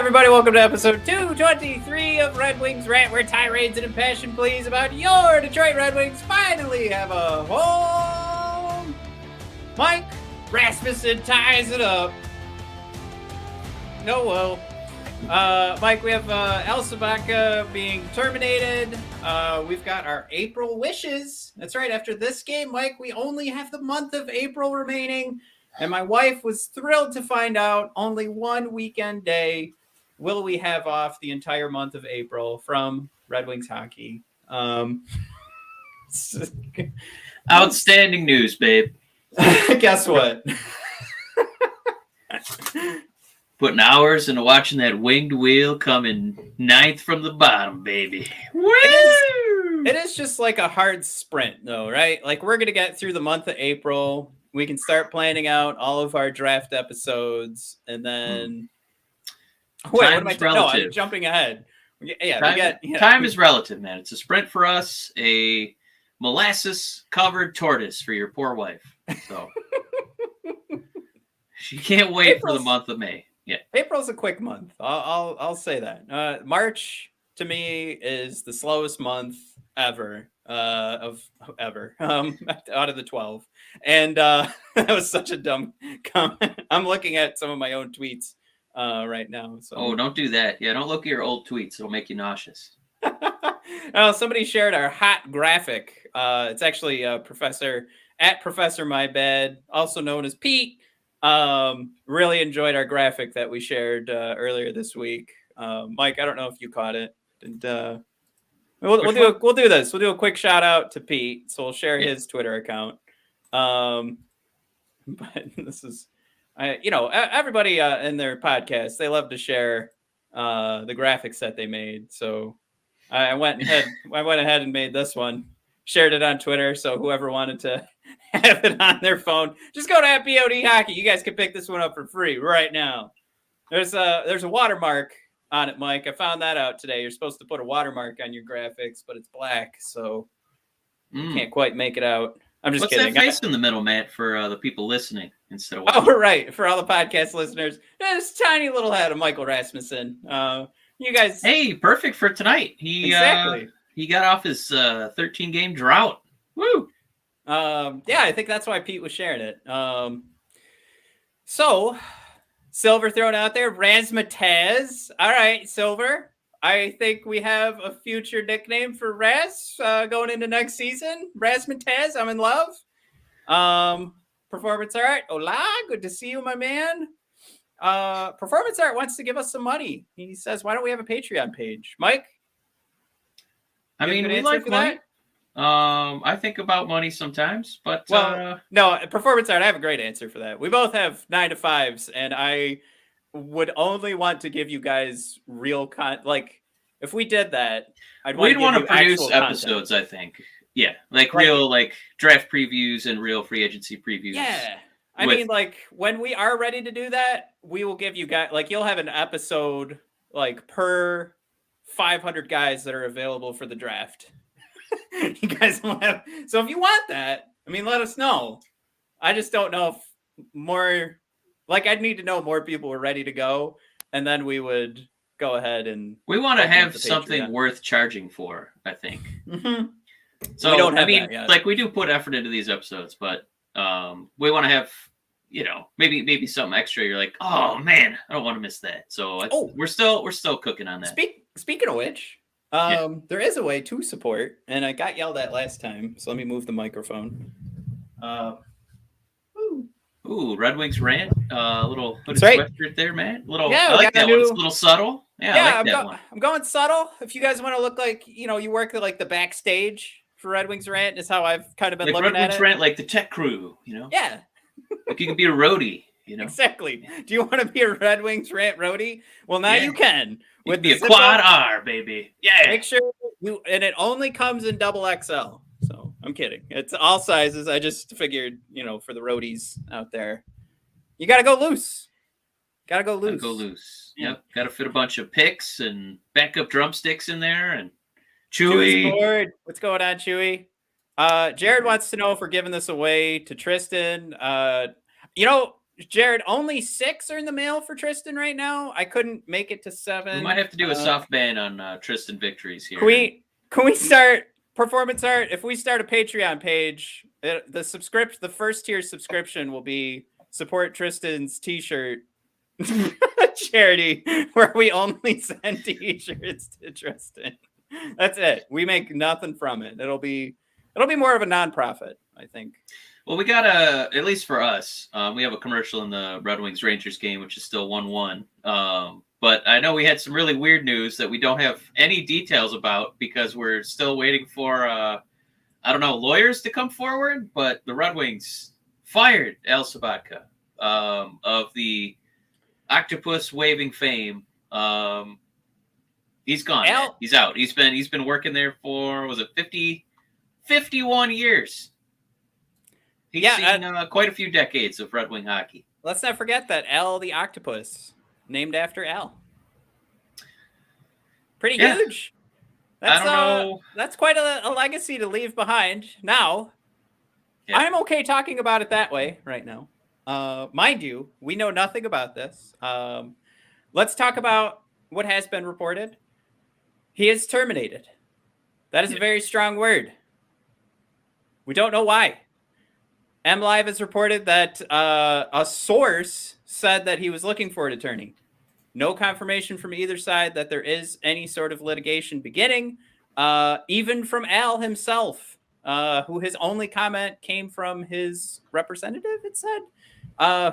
everybody, welcome to episode 223 of Red Wings Rant, where tirades and impassioned pleas about your Detroit Red Wings finally have a home. Mike Rasmussen ties it up. No, well. Mike, we have El Sabaka being terminated. We've got our April wishes. That's right, after this game, Mike, we only have the month of April remaining. And my wife was thrilled to find out only one weekend day will we have off the entire month of April from Red Wings hockey. Outstanding news, babe. Guess what? Putting hours into watching that winged wheel coming ninth from the bottom, baby. Woo! It is just like a hard sprint, though, right? Like, we're going to get through the month of April. We can start planning out all of our draft episodes, and then wait, what am I doing? No, I'm jumping ahead. Time is relative, man. It's a sprint for us, a molasses-covered tortoise for your poor wife. So she can't wait for the month of May. Yeah, April's a quick month. I'll say that. March to me is the slowest month ever. Out of the 12, and that was such a dumb comment. I'm looking at some of my own tweets right now. So. Oh, don't do that. Yeah, don't look at your old tweets. It'll make you nauseous. Somebody shared our hot graphic. It's actually Professor MyBad, also known as Pete. Really enjoyed our graphic that we shared earlier this week. Mike, I don't know if you caught it. And We'll do this. We'll do a quick shout out to Pete. So we'll share his Twitter account. But this is, everybody in their podcast, they love to share the graphics that they made. So I went ahead and made this one, shared it on Twitter. So whoever wanted to have it on their phone, just go to @BOD Hockey. You guys can pick this one up for free right now. There's a watermark on it, Mike. I found that out today. You're supposed to put a watermark on your graphics, but it's black, so you can't quite make it out. I'm just kidding. What's that face in the middle, Matt, for the people listening instead of watching? Oh, right. For all the podcast listeners, this tiny little head of Michael Rasmussen. You guys. Hey, perfect for tonight. He got off his 13-game drought. Woo! Yeah, I think that's why Pete was sharing it. So. Silver thrown out there. Razmataz. All right, Silver. I think we have a future nickname for Raz going into next season. Razmataz, I'm in love. Performance Art. Hola, good to see you, my man. Performance Art wants to give us some money. He says, why don't we have a Patreon page? Mike? I mean, we like money. I think about money sometimes, but no, Performance Art, I have a great answer for that. We both have 9 to 5s, and I would only want to give you guys real like if we did that, we'd want to produce episodes, I think. Yeah, real draft previews and real free agency previews. Yeah. I mean, when we are ready to do that, we will give you guys you'll have an episode per 500 guys that are available for the draft. You guys will have. So if you want that, I mean, let us know. I just don't know if more. I'd need to know more people were ready to go, and then we would go ahead and. We want to have something worth charging for, I think. Mm-hmm. So we don't have that yet. We do put effort into these episodes, but we want to have, maybe something extra. You're like, oh man, I don't want to miss that. So we're still cooking on that. Speaking of which. There is a way to support, and I got yelled at last time, so let me move the microphone. Ooh, Red Wings Rant. Little sweatshirt there, man. I like that one. It's a little subtle. Yeah, I like that one. I'm going subtle. If you guys want to look like, you work at the backstage for Red Wings Rant, is how I've kind of been looking at it. Red Wings Rant, the tech crew, Yeah. You can be a roadie, Exactly. Do you want to be a Red Wings Rant roadie? Well, now you can. You can be a quad R, baby. Yeah. Make sure and it only comes in XXL. So I'm kidding. It's all sizes. I just figured, for the roadies out there, you got to go loose. Yep. Got to fit a bunch of picks and backup drumsticks in there. And Chewie. What's going on, Chewie? Jared wants to know if we're giving this away to Tristan. Jared, only 6 are in the mail for Tristan right now. I couldn't make it to 7. We might have to do a soft ban on Tristan victories here. Can we start performance art? If we start a Patreon page, the first tier subscription will be support Tristan's t-shirt charity, where we only send t-shirts to Tristan. That's it. We make nothing from it. It'll be more of a nonprofit, I think. Well, we got at least for us, we have a commercial in the Red Wings Rangers game, which is still 1-1. But I know we had some really weird news that we don't have any details about because we're still waiting for, lawyers to come forward. But the Red Wings fired Al Sabatka of the octopus waving fame. He's gone. He's out. He's been working there for, was it 51 years. He's seen quite a few decades of Red Wing hockey. Let's not forget that Al the Octopus, named after Al. Pretty huge. I don't know. That's quite a legacy to leave behind. Now, I'm okay talking about it that way right now. Mind you, we know nothing about this. Let's talk about what has been reported. He is terminated. That is a very strong word. We don't know why. MLive has reported that a source said that he was looking for an attorney. No confirmation from either side that there is any sort of litigation beginning, even from Al himself, who his only comment came from his representative, it said,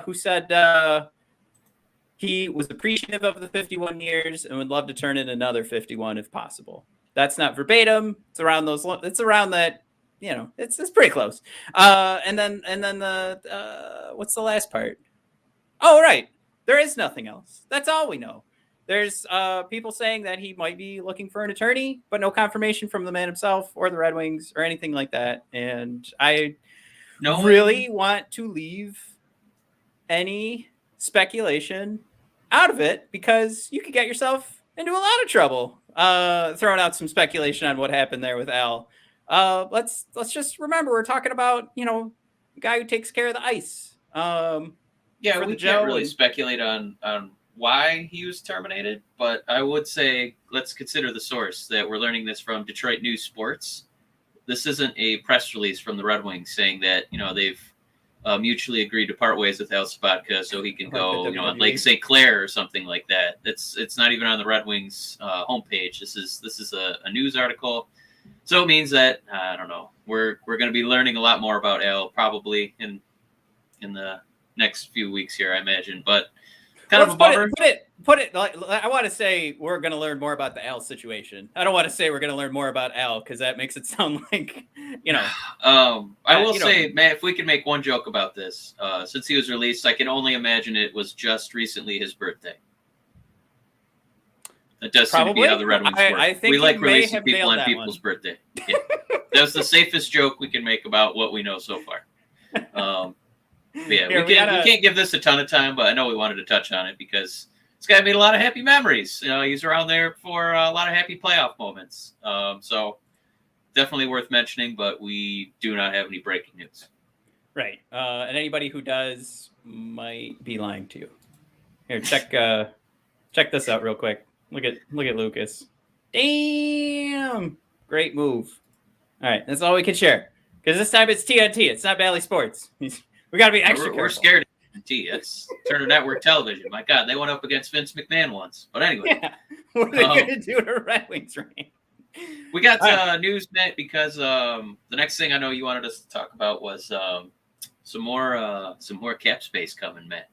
who said he was appreciative of the 51 years and would love to turn in another 51 if possible. That's not verbatim. It's around that. It's pretty close. And then the what's the last part? Oh, right. There is nothing else. That's all we know. There's people saying that he might be looking for an attorney, but no confirmation from the man himself or the Red Wings or anything like that. And I really want to leave any speculation out of it because you could get yourself into a lot of trouble throwing out some speculation on what happened there with Al. Let's just remember we're talking about, the guy who takes care of the ice. We can't really speculate on why he was terminated, but I would say let's consider the source that we're learning this from Detroit News Sports. This isn't a press release from the Red Wings saying that, they've mutually agreed to part ways with Al Sabatka so he can go, on Lake St. Clair or something like that. It's not even on the Red Wings homepage. This is a news article. So it means that, I don't know, we're going to be learning a lot more about Al probably in the next few weeks here, I imagine. But kind of a bummer. Put it. Like, I want to say we're going to learn more about the Al situation. I don't want to say we're going to learn more about Al because that makes it sound like, I will say, man, if we can make one joke about this, since he was released, I can only imagine it was just recently his birthday. That does seem to be how the Red Wings work. I think we like releasing people on people's birthday. Yeah. That's the safest joke we can make about what we know so far. We can't give this a ton of time, but I know we wanted to touch on it because this guy made a lot of happy memories. He's around there for a lot of happy playoff moments. So definitely worth mentioning, but we do not have any breaking news. Right. And anybody who does might be lying to you. Here, check this out real quick. Look at Lucas. Damn. Great move. All right. That's all we can share. Because this time it's TNT. It's not Bally Sports. We got to be extra careful. We're scared of TNT. It's Turner Network Television. My God, they went up against Vince McMahon once. But anyway. Yeah. What are they going to do to Red Wings Rant? We got news, Matt, because the next thing I know you wanted us to talk about was some more cap space coming, Matt.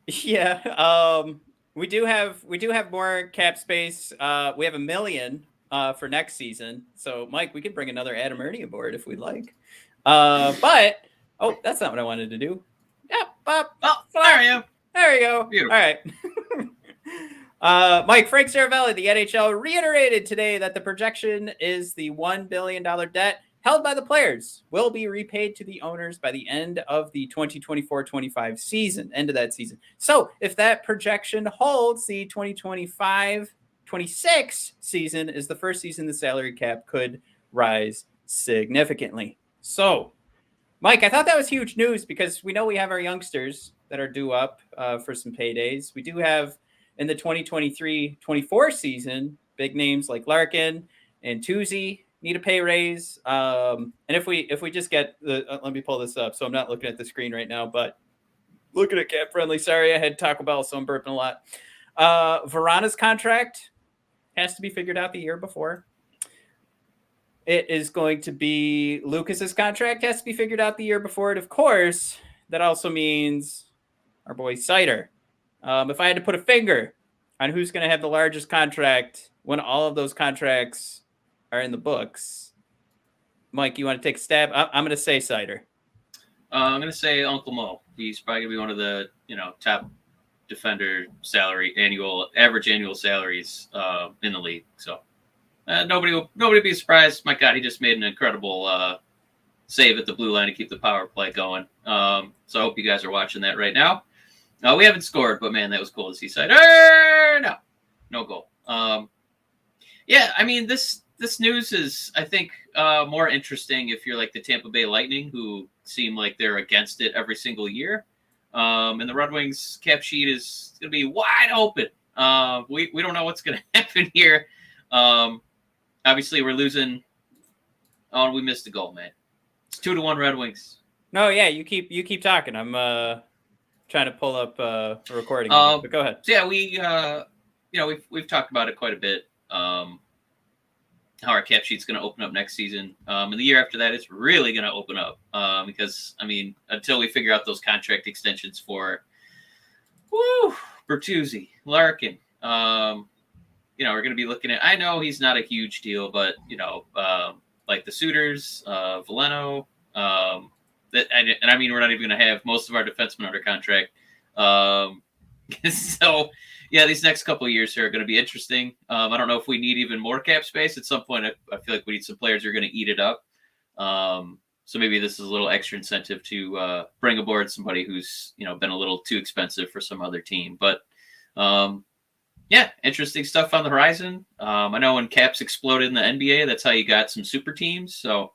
Yeah. We do have more cap space. We have $1 million for next season. So, Mike, we could bring another Adam Ernie aboard if we'd like. But that's not what I wanted to do. Yep. There I am. There you go. Beautiful. All right. Mike, Frank Saravelli, the NHL, reiterated today that the projection is the $1 billion debt held by the players will be repaid to the owners by the end of the 2024-25 season, end of that season. So if that projection holds, the 2025-26 season is the first season the salary cap could rise significantly. So Mike, I thought that was huge news because we know we have our youngsters that are due up for some paydays. We do have in the 2023-24 season big names like Larkin and Tuzi need a pay raise. And if we just get the let me pull this up. So I'm not looking at the screen right now, but looking at Cap Friendly. Sorry, I had Taco Bell, so I'm burping a lot. Verana's contract has to be figured out the year before. It is going to be Lucas's contract has to be figured out the year before it. Of course, that also means our boy Cider. If I had to put a finger on who's going to have the largest contract when all of those contracts are in the books, Mike, you want to take a stab? I'm going to say Cider. I'm going to say Uncle Mo. He's probably going to be one of the top defender average annual salaries in the league. So nobody be surprised. My God, he just made an incredible save at the blue line to keep the power play going. So I hope you guys are watching that right now. We haven't scored, but man, that was cool to see. No goal. Yeah, I mean this news is, I think, more interesting if you're like the Tampa Bay Lightning, who seem like they're against it every single year. And the Red Wings cap sheet is going to be wide open. We don't know what's going to happen here. Obviously, we're losing. Oh, we missed a goal, man. It's 2-1 Red Wings. No, yeah, you keep talking. I'm trying to pull up a recording. But go ahead. So yeah, we've talked about it quite a bit. How our cap sheet's going to open up next season. And the year after that, it's really going to open up because, I mean, until we figure out those contract extensions for Bertuzzi, Larkin, we're going to be looking at, I know he's not a huge deal, but, like the Suitors, Veleno, and I mean, we're not even going to have most of our defensemen under contract. So, yeah, these next couple of years here are going to be interesting. I don't know if we need even more cap space. At some point, I feel like we need some players who are going to eat it up. So maybe this is a little extra incentive to bring aboard somebody who's been a little too expensive for some other team. But yeah, interesting stuff on the horizon. I know when caps exploded in the NBA, that's how you got some super teams. So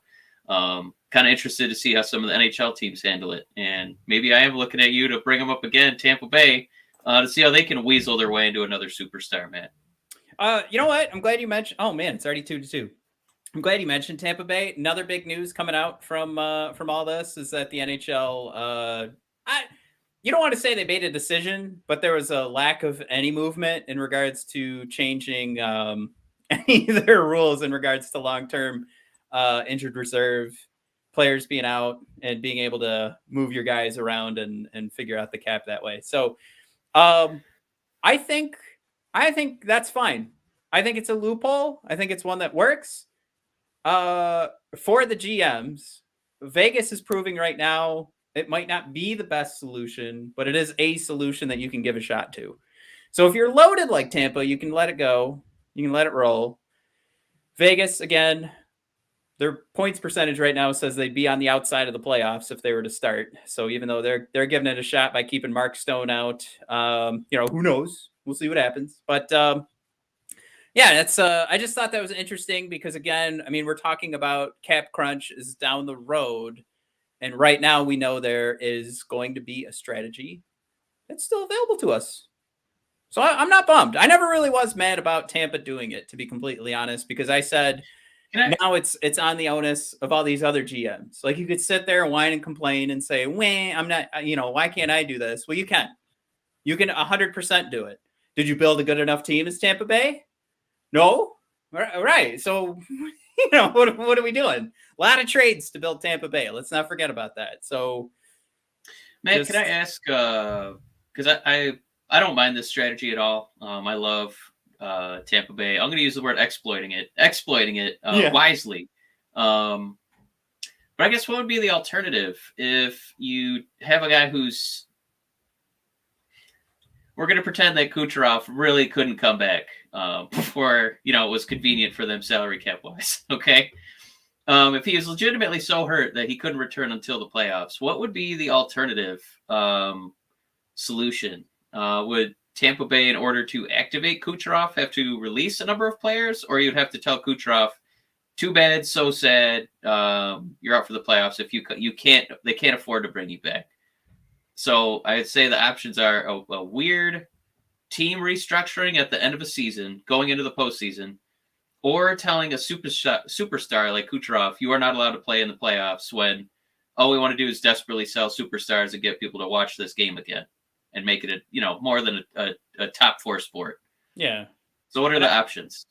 kind of interested to see how some of the NHL teams handle it. And maybe I am looking at you to bring them up again, Tampa Bay, to see how they can weasel their way into another superstar, man. You know what? I'm glad you mentioned. Oh man, it's already 2-2. I'm glad you mentioned Tampa Bay. Another big news coming out from all this is that the NHL. You don't want to say they made a decision, but there was a lack of any movement in regards to changing any of their rules in regards to long-term injured reserve players being out and being able to move your guys around and figure out the cap that way. So I think that's fine. I think it's a loophole. I think it's one that works. For the GMs, Vegas is proving right now it might not be the best solution, but it is a solution that you can give a shot to. So if you're loaded like Tampa, you can let it go. You can let it roll. Vegas, again, their points percentage right now says they'd be on the outside of the playoffs if they were to start. So even though they're giving it a shot by keeping Mark Stone out, who knows? We'll see what happens. But yeah, that's I just thought that was interesting because, again, I mean, we're talking about cap crunch is down the road. And right now we know there is going to be a strategy that's still available to us. So I'm not bummed. I never really was mad about Tampa doing it, to be completely honest, because I said now it's on the onus of all these other GMs. Like, you could sit there and whine and complain and say, I'm not, why can't I do this? Well, you can. You can 100% do it. Did you build a good enough team as Tampa Bay? No? All right. So, what are we doing? A lot of trades to build Tampa Bay. Let's not forget about that. So, man, can I ask, because I don't mind this strategy at all. I love Tampa Bay. I'm going to use the word exploiting it wisely. But I guess what would be the alternative if you have a guy who's, we're going to pretend that Kucherov really couldn't come back before, it was convenient for them salary cap wise. Okay. If he was legitimately so hurt that he couldn't return until the playoffs, what would be the alternative solution? Would Tampa Bay, in order to activate Kucherov, have to release a number of players, or you'd have to tell Kucherov, too bad, so sad. You're out for the playoffs. If they can't afford to bring you back. So I'd say the options are a weird team restructuring at the end of a season, going into the postseason, or telling a superstar like Kucherov, you are not allowed to play in the playoffs when all we want to do is desperately sell superstars and get people to watch this game again and make it more than a top 4 sport. Yeah. So what are the options?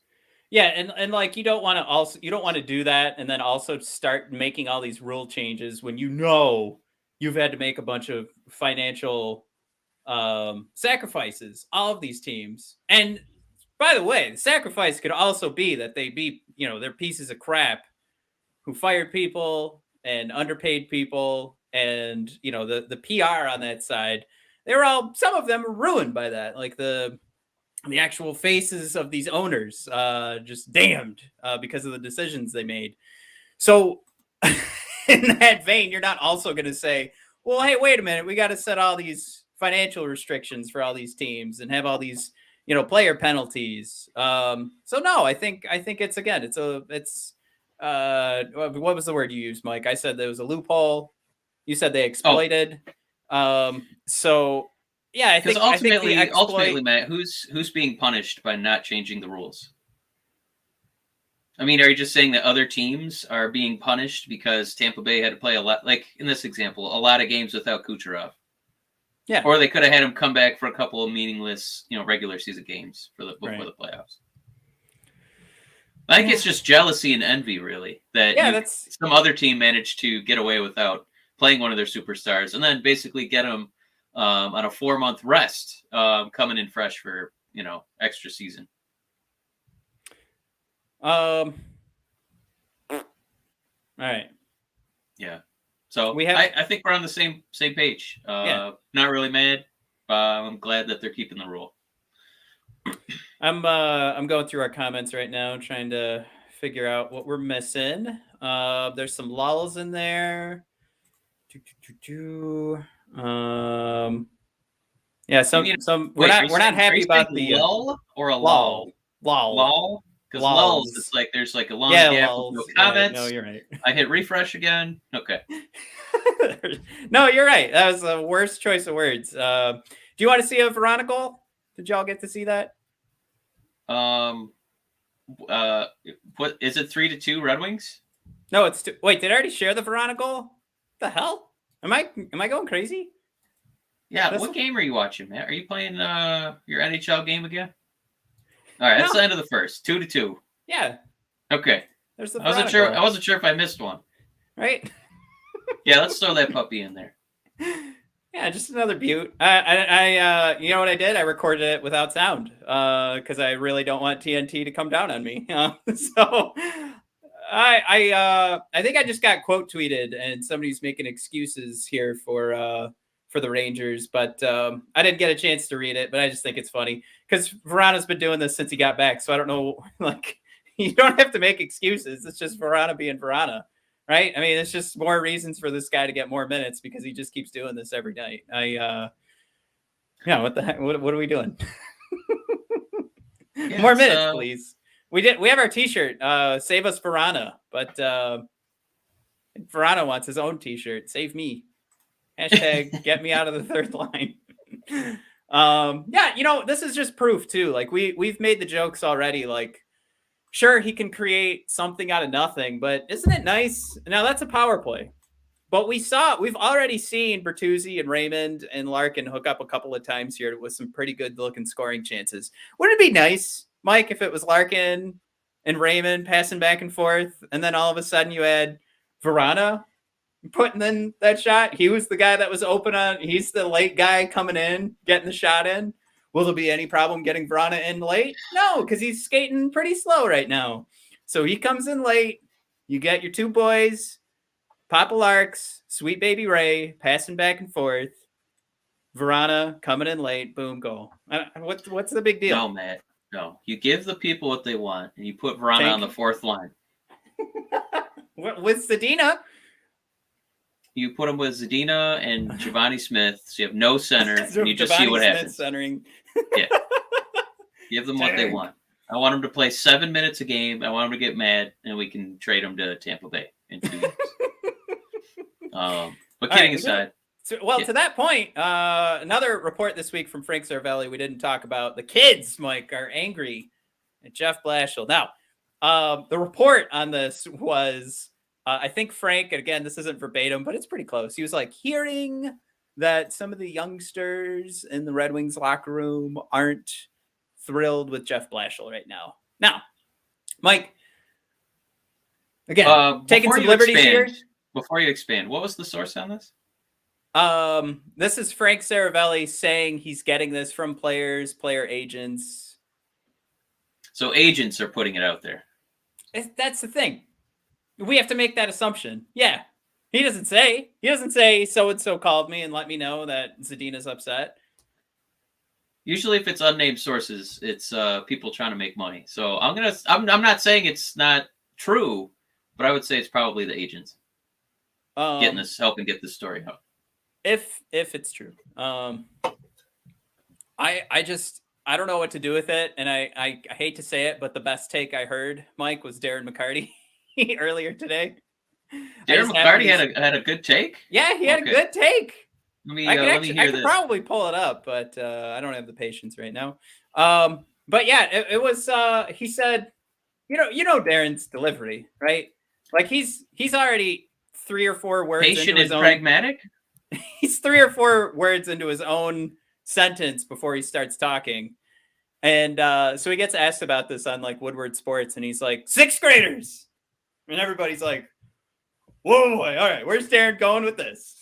Yeah, and like you don't want to do that and then also start making all these rule changes when you've had to make a bunch of financial sacrifices, all of these teams. And by the way, the sacrifice could also be that they be, they're pieces of crap who fired people and underpaid people, and the PR on that side, some of them are ruined by that. Like the actual faces of these owners just damned because of the decisions they made. So in that vein, you're not also going to say, well, hey, wait a minute, we got to set all these financial restrictions for all these teams and have all these, player penalties. So no, I think it's what was the word you used, Mike? I said there was a loophole. You said they exploited. So yeah, I think ultimately, Matt, who's being punished by not changing the rules? I mean, are you just saying that other teams are being punished because Tampa Bay had to play a lot, like in this example, a lot of games without Kucherov? Yeah. Or they could have had him come back for a couple of meaningless, regular season games before the playoffs. I think it's just jealousy and envy, really, that some other team managed to get away without playing one of their superstars and then basically get them on a 4-month rest, coming in fresh for, extra season. All right. Yeah. So I think we're on the same page. Not really mad. I'm glad that they're keeping the rule. I'm going through our comments right now, trying to figure out what we're missing. There's some lulls in there. Yeah, some we're not happy about the lull or a lull. Lull. Because lulls, it's like there's like a long gap with no comments. No, you're right. I hit refresh again. Okay. No, you're right. That was the worst choice of words. Do you want to see a Veronica goal? Did y'all get to see that? What is it? 3-2 Red Wings? No, it's wait. Did I already share the Veronica goal? What the hell? Am I going crazy? Yeah. What game are you watching, Matt? Are you playing your NHL game again? All right, that's the end of the first. 2-2. Yeah. Okay. There's the I wasn't sure if I missed one. Right. Yeah, let's throw that puppy in there. Yeah, just another butte. I you know what I did? I recorded it without sound because I really don't want TNT to come down on me. So I think I just got quote tweeted, and somebody's making excuses here for the Rangers, but I didn't get a chance to read it, but I just think it's funny because Vrana's been doing this since he got back. So I don't know, like, you don't have to make excuses. It's just Vrana being Vrana, right? I mean, it's just more reasons for this guy to get more minutes because he just keeps doing this every night. What the heck? What are we doing? More minutes, please. We have our T-shirt, Save Us Vrana, but Vrana wants his own T-shirt. Save me. Hashtag get me out of the third line. This is just proof too. Like we've made the jokes already. Like, sure, he can create something out of nothing, but isn't it nice? Now that's a power play. But we've already seen Bertuzzi and Raymond and Larkin hook up a couple of times here with some pretty good looking scoring chances. Wouldn't it be nice, Mike, if it was Larkin and Raymond passing back and forth, and then all of a sudden you had Vrana putting in that shot? He was the guy that was open he's the late guy coming in, getting the shot in. Will there be any problem getting Vrana in late? No, because he's skating pretty slow right now. So he comes in late. You get your two boys, Papa Larks, Sweet Baby Ray, passing back and forth. Vrana coming in late. Boom, goal. What's the big deal? No, Matt. No. You give the people what they want, and you put Vrana on the fourth line. With Zadina. You put him with Zadina and Giovanni Smith, so you have no center, and you just see what happens. Centering. Yeah. Give them what they want. I want him to play 7 minutes a game. I want him to get mad, and we can trade him to Tampa Bay in 2 years. But kidding aside. To that point, another report this week from Frank Cervelli we didn't talk about. The kids, Mike, are angry at Jeff Blashill. Now, the report on this was, I think Frank, and again, this isn't verbatim, but it's pretty close. He was like, hearing that some of the youngsters in the Red Wings locker room aren't thrilled with Jeff Blashill right now. Now, Mike, again, taking some liberties here. Before you expand, what was the source on this? This is Frank Cervelli saying he's getting this from players, player agents. So agents are putting it out there. That's the thing. We have to make that assumption. Yeah. He doesn't say so-and-so called me and let me know that Zadina's upset. Usually if it's unnamed sources, it's people trying to make money. So I'm not saying it's not true, but I would say it's probably the agents helping get this story out. If it's true. I don't know what to do with it, and I hate to say it, but the best take I heard, Mike, was Darren McCarty earlier today. Darren McCarty had a good take? Yeah, he had a good take. I could probably pull it up, but I don't have the patience right now. But yeah, it was he said, you know Darren's delivery, right? Like he's already 3 or 4 words patient and pragmatic. He's 3 or 4 words into his own sentence before he starts talking. And so he gets asked about this on like Woodward Sports, and he's like, 6th graders. And everybody's like, whoa, all right, where's Darren going with this?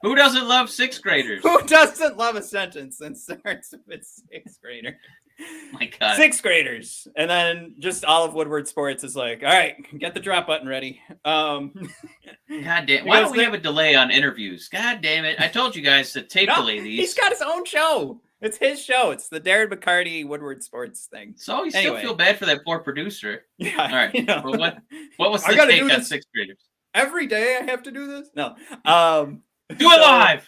Who doesn't love 6th graders? Who doesn't love a sentence that starts with 6th grader? My God. 6th graders. And then just all of Woodward Sports is like, all right, get the drop button ready. God damn. Why don't we have a delay on interviews? God damn it. I told you guys to delay these. He's got his own show. It's his show. It's the Darren McCarty Woodward Sports thing. So you still feel bad for that poor producer. Yeah. All right. Well, what was the take on 6th graders? Every day I have to do this? No. Do it live.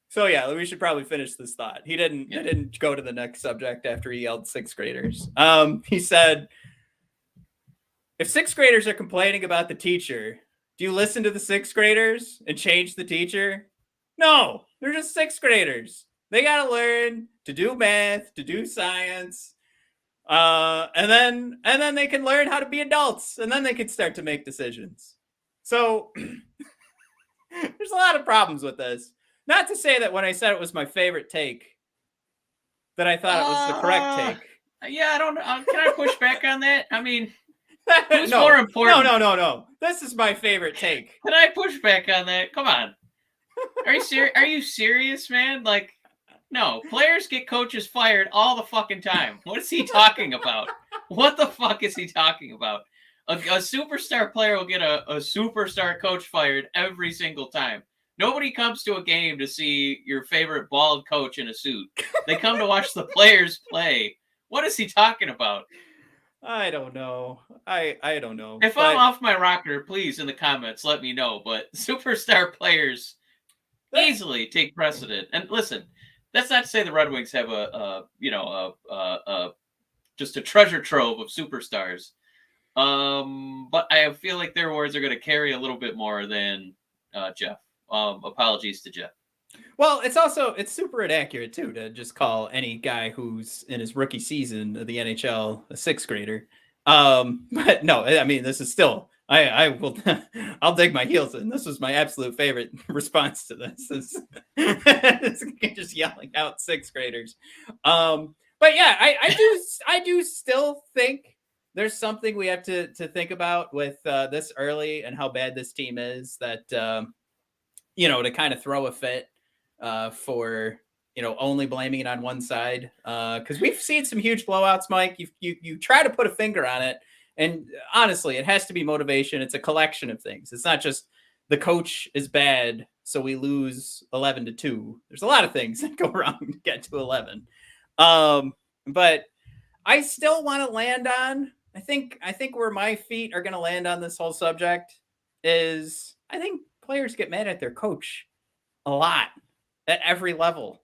So yeah, we should probably finish this thought. He didn't go to the next subject after he yelled 6th graders. He said, if 6th graders are complaining about the teacher, do you listen to the 6th graders and change the teacher? No, they're just 6th graders. They got to learn to do math, to do science. And then they can learn how to be adults, and then they can start to make decisions. So there's a lot of problems with this. Not to say that when I said it was my favorite take, that I thought it was the correct take. Yeah, I don't know. Can I push back on that? I mean, who's more important? No. This is my favorite take. Can I push back on that? Come on. Are you serious? Are you serious, man? Like, no. Players get coaches fired all the fucking time. What is he talking about? What the fuck is he talking about? A superstar player will get a superstar coach fired every single time. Nobody comes to a game to see your favorite bald coach in a suit. They come to watch the players play. What is he talking about? I don't know. I don't know. If I'm off my rocker, please in the comments let me know. But superstar players easily take precedent. And listen, that's not to say the Red Wings have just a treasure trove of superstars. But I feel like their words are going to carry a little bit more than Jeff. Apologies to Jeff. Well, it's super inaccurate too to just call any guy who's in his rookie season of the NHL a 6th grader. But no, I mean, this is still, I'll dig my heels in. This was my absolute favorite response to this is just yelling out 6th graders. But yeah, I do still think there's something we have to think about with this early and how bad this team is that, to kind of throw a fit for, only blaming it on one side. Because we've seen some huge blowouts, Mike. You try to put a finger on it. And honestly, it has to be motivation. It's a collection of things. It's not just the coach is bad, so we lose 11-2. There's a lot of things that go wrong to get to 11. But I still want to land on, I think where my feet are going to land on this whole subject is I think players get mad at their coach a lot at every level.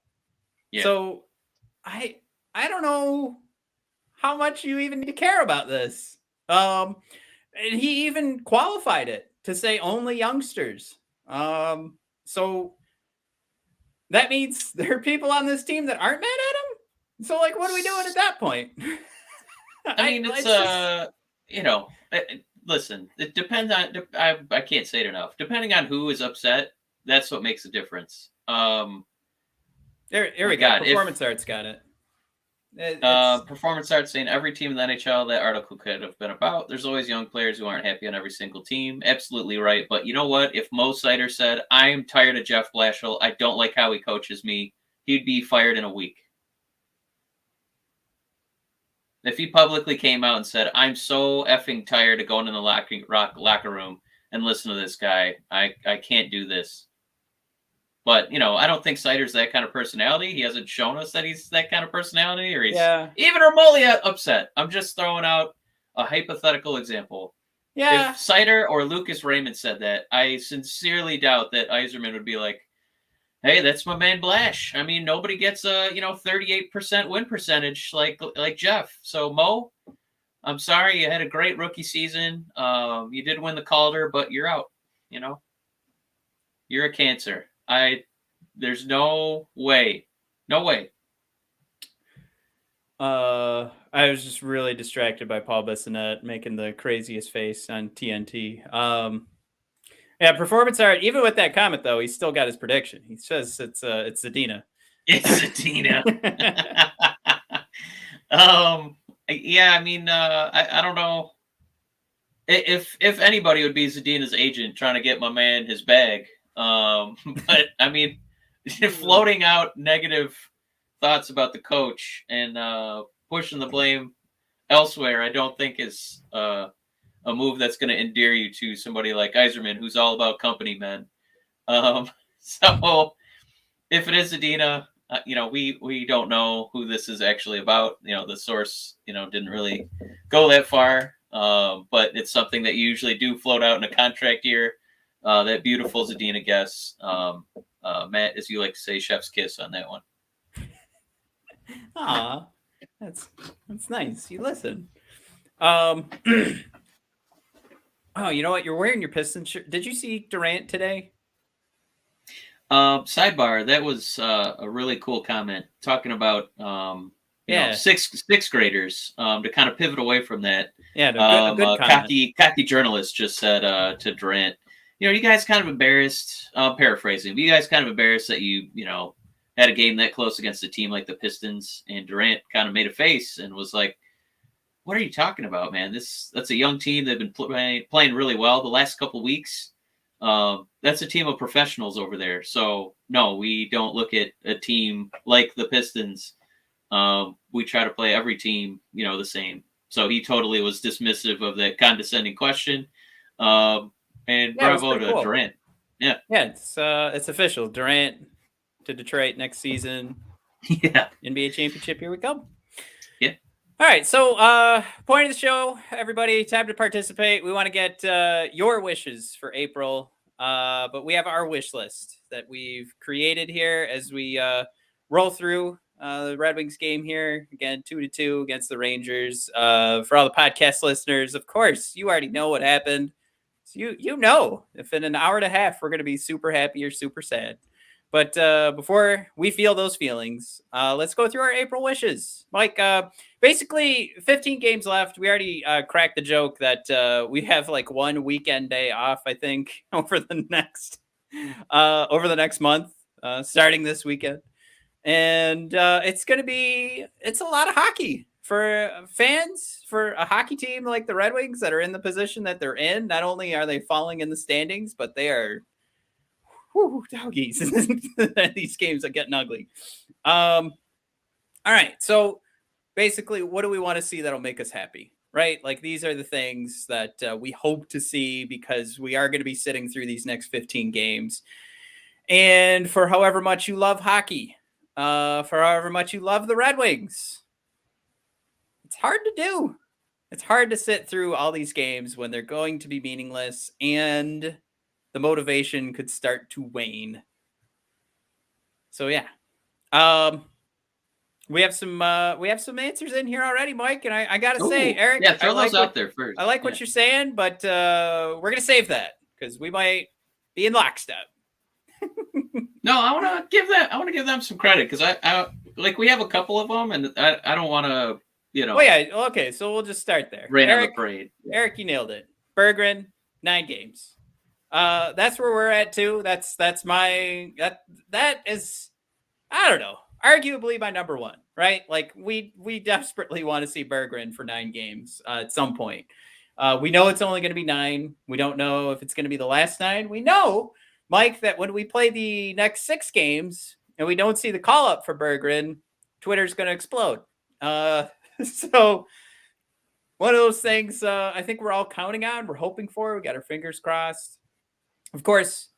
Yeah. So I don't know how much you even need to care about this. And he even qualified it to say only youngsters. So that means there are people on this team that aren't mad at him. So, like, what are we doing at that point? I mean, it's listen, it depends on. I can't say it enough. Depending on who is upset, that's what makes a difference. Here we go. Performance Arts got it. Performance Arts saying every team in the NHL that article could have been about. There's always young players who aren't happy on every single team. Absolutely right. But you know what? If Mo Cider said, "I am tired of Jeff Blashill. I don't like how he coaches me," he'd be fired in a week. If he publicly came out and said, "I'm so effing tired of going in the locker room and listen to this guy. I can't do this." But, I don't think Cider's that kind of personality. He hasn't shown us that he's that kind of personality, or he's even remotely upset. I'm just throwing out a hypothetical example. Yeah. If Cider or Lucas Raymond said that, I sincerely doubt that Yzerman would be like, "Hey, that's my man Blash. I mean, nobody gets a 38% win percentage like Jeff. So Mo, I'm sorry, you had a great rookie season. You did win the Calder, but you're out. You're a cancer. There's no way. No way." I was just really distracted by Paul Bissonnette making the craziest face on TNT. Yeah, Performance Art, even with that comment though, he's still got his prediction. He says it's Zadina. It's Zadina. Yeah, I mean, I don't know. If anybody would be Zadina's agent trying to get my man his bag. But I mean, floating out negative thoughts about the coach and pushing the blame elsewhere, I don't think is a move that's going to endear you to somebody like Yzerman, who's all about company men. So if it is Zadina, we don't know who this is actually about. The source, didn't really go that far. But it's something that you usually do float out in a contract year. That beautiful Zadina guess. Matt, as you like to say, chef's kiss on that one. Aw, that's nice. You listen. Oh, you know what? You're wearing your Pistons shirt. Did you see Durant today? Sidebar. That was a really cool comment talking about sixth graders. To kind of pivot away from that. Yeah, a good comment. Cocky journalist just said to Durant, you guys kind of embarrassed. Paraphrasing, but you guys kind of embarrassed that you had a game that close against a team like the Pistons. And Durant kind of made a face and was like, "What are you talking about, man? That's a young team. They've been playing really well the last couple of weeks. That's a team of professionals over there. So no, we don't look at a team like the Pistons. We try to play every team, the same." So he totally was dismissive of that condescending question. And bravo to cool. Durant. Yeah, it's official. Durant to Detroit next season. Yeah, NBA championship. Here we go. Yeah. All right, so point of the show, everybody, time to participate. We want to get your wishes for April, but we have our wish list that we've created here as we roll through the Red Wings game here. Again, 2-2 against the Rangers. For all the podcast listeners, of course, you already know what happened. So you know if in an hour and a half we're going to be super happy or super sad. But before we feel those feelings, let's go through our April wishes. Mike, basically 15 games left. We already cracked the joke that we have like one weekend day off, I think, over the next month, starting this weekend. And it's a lot of hockey for fans, for a hockey team like the Red Wings that are in the position that they're in. Not only are they falling in the standings, but they are doggies. These games are getting ugly. All right. So basically, what do we want to see that'll make us happy? Right? Like these are the things that we hope to see because we are going to be sitting through these next 15 games. And for however much you love hockey, for however much you love the Red Wings, it's hard to do. It's hard to sit through all these games when they're going to be meaningless and the motivation could start to wane. So yeah. We have some answers in here already, Mike, and I gotta say, Eric, throw those out there first. I like what you're saying, but we're gonna save that because we might be in lockstep. No, I want to give them some credit because I like we have a couple of them, and I don't want to, Well, yeah, okay, so we'll just start there. Rain on the parade. Eric, you nailed it. Berggren, 9 games. That's where we're at too. That's my that is, I don't know, arguably my number one, right? Like we desperately want to see Berggren for 9 games at some point. We know it's only going to be 9. We don't know if it's going to be the last 9. We know, Mike, that when we play the next 6 games and we don't see the call up for Berggren, Twitter's going to explode. So one of those things I think we're all counting on. We're hoping for. We got our fingers crossed. Of course,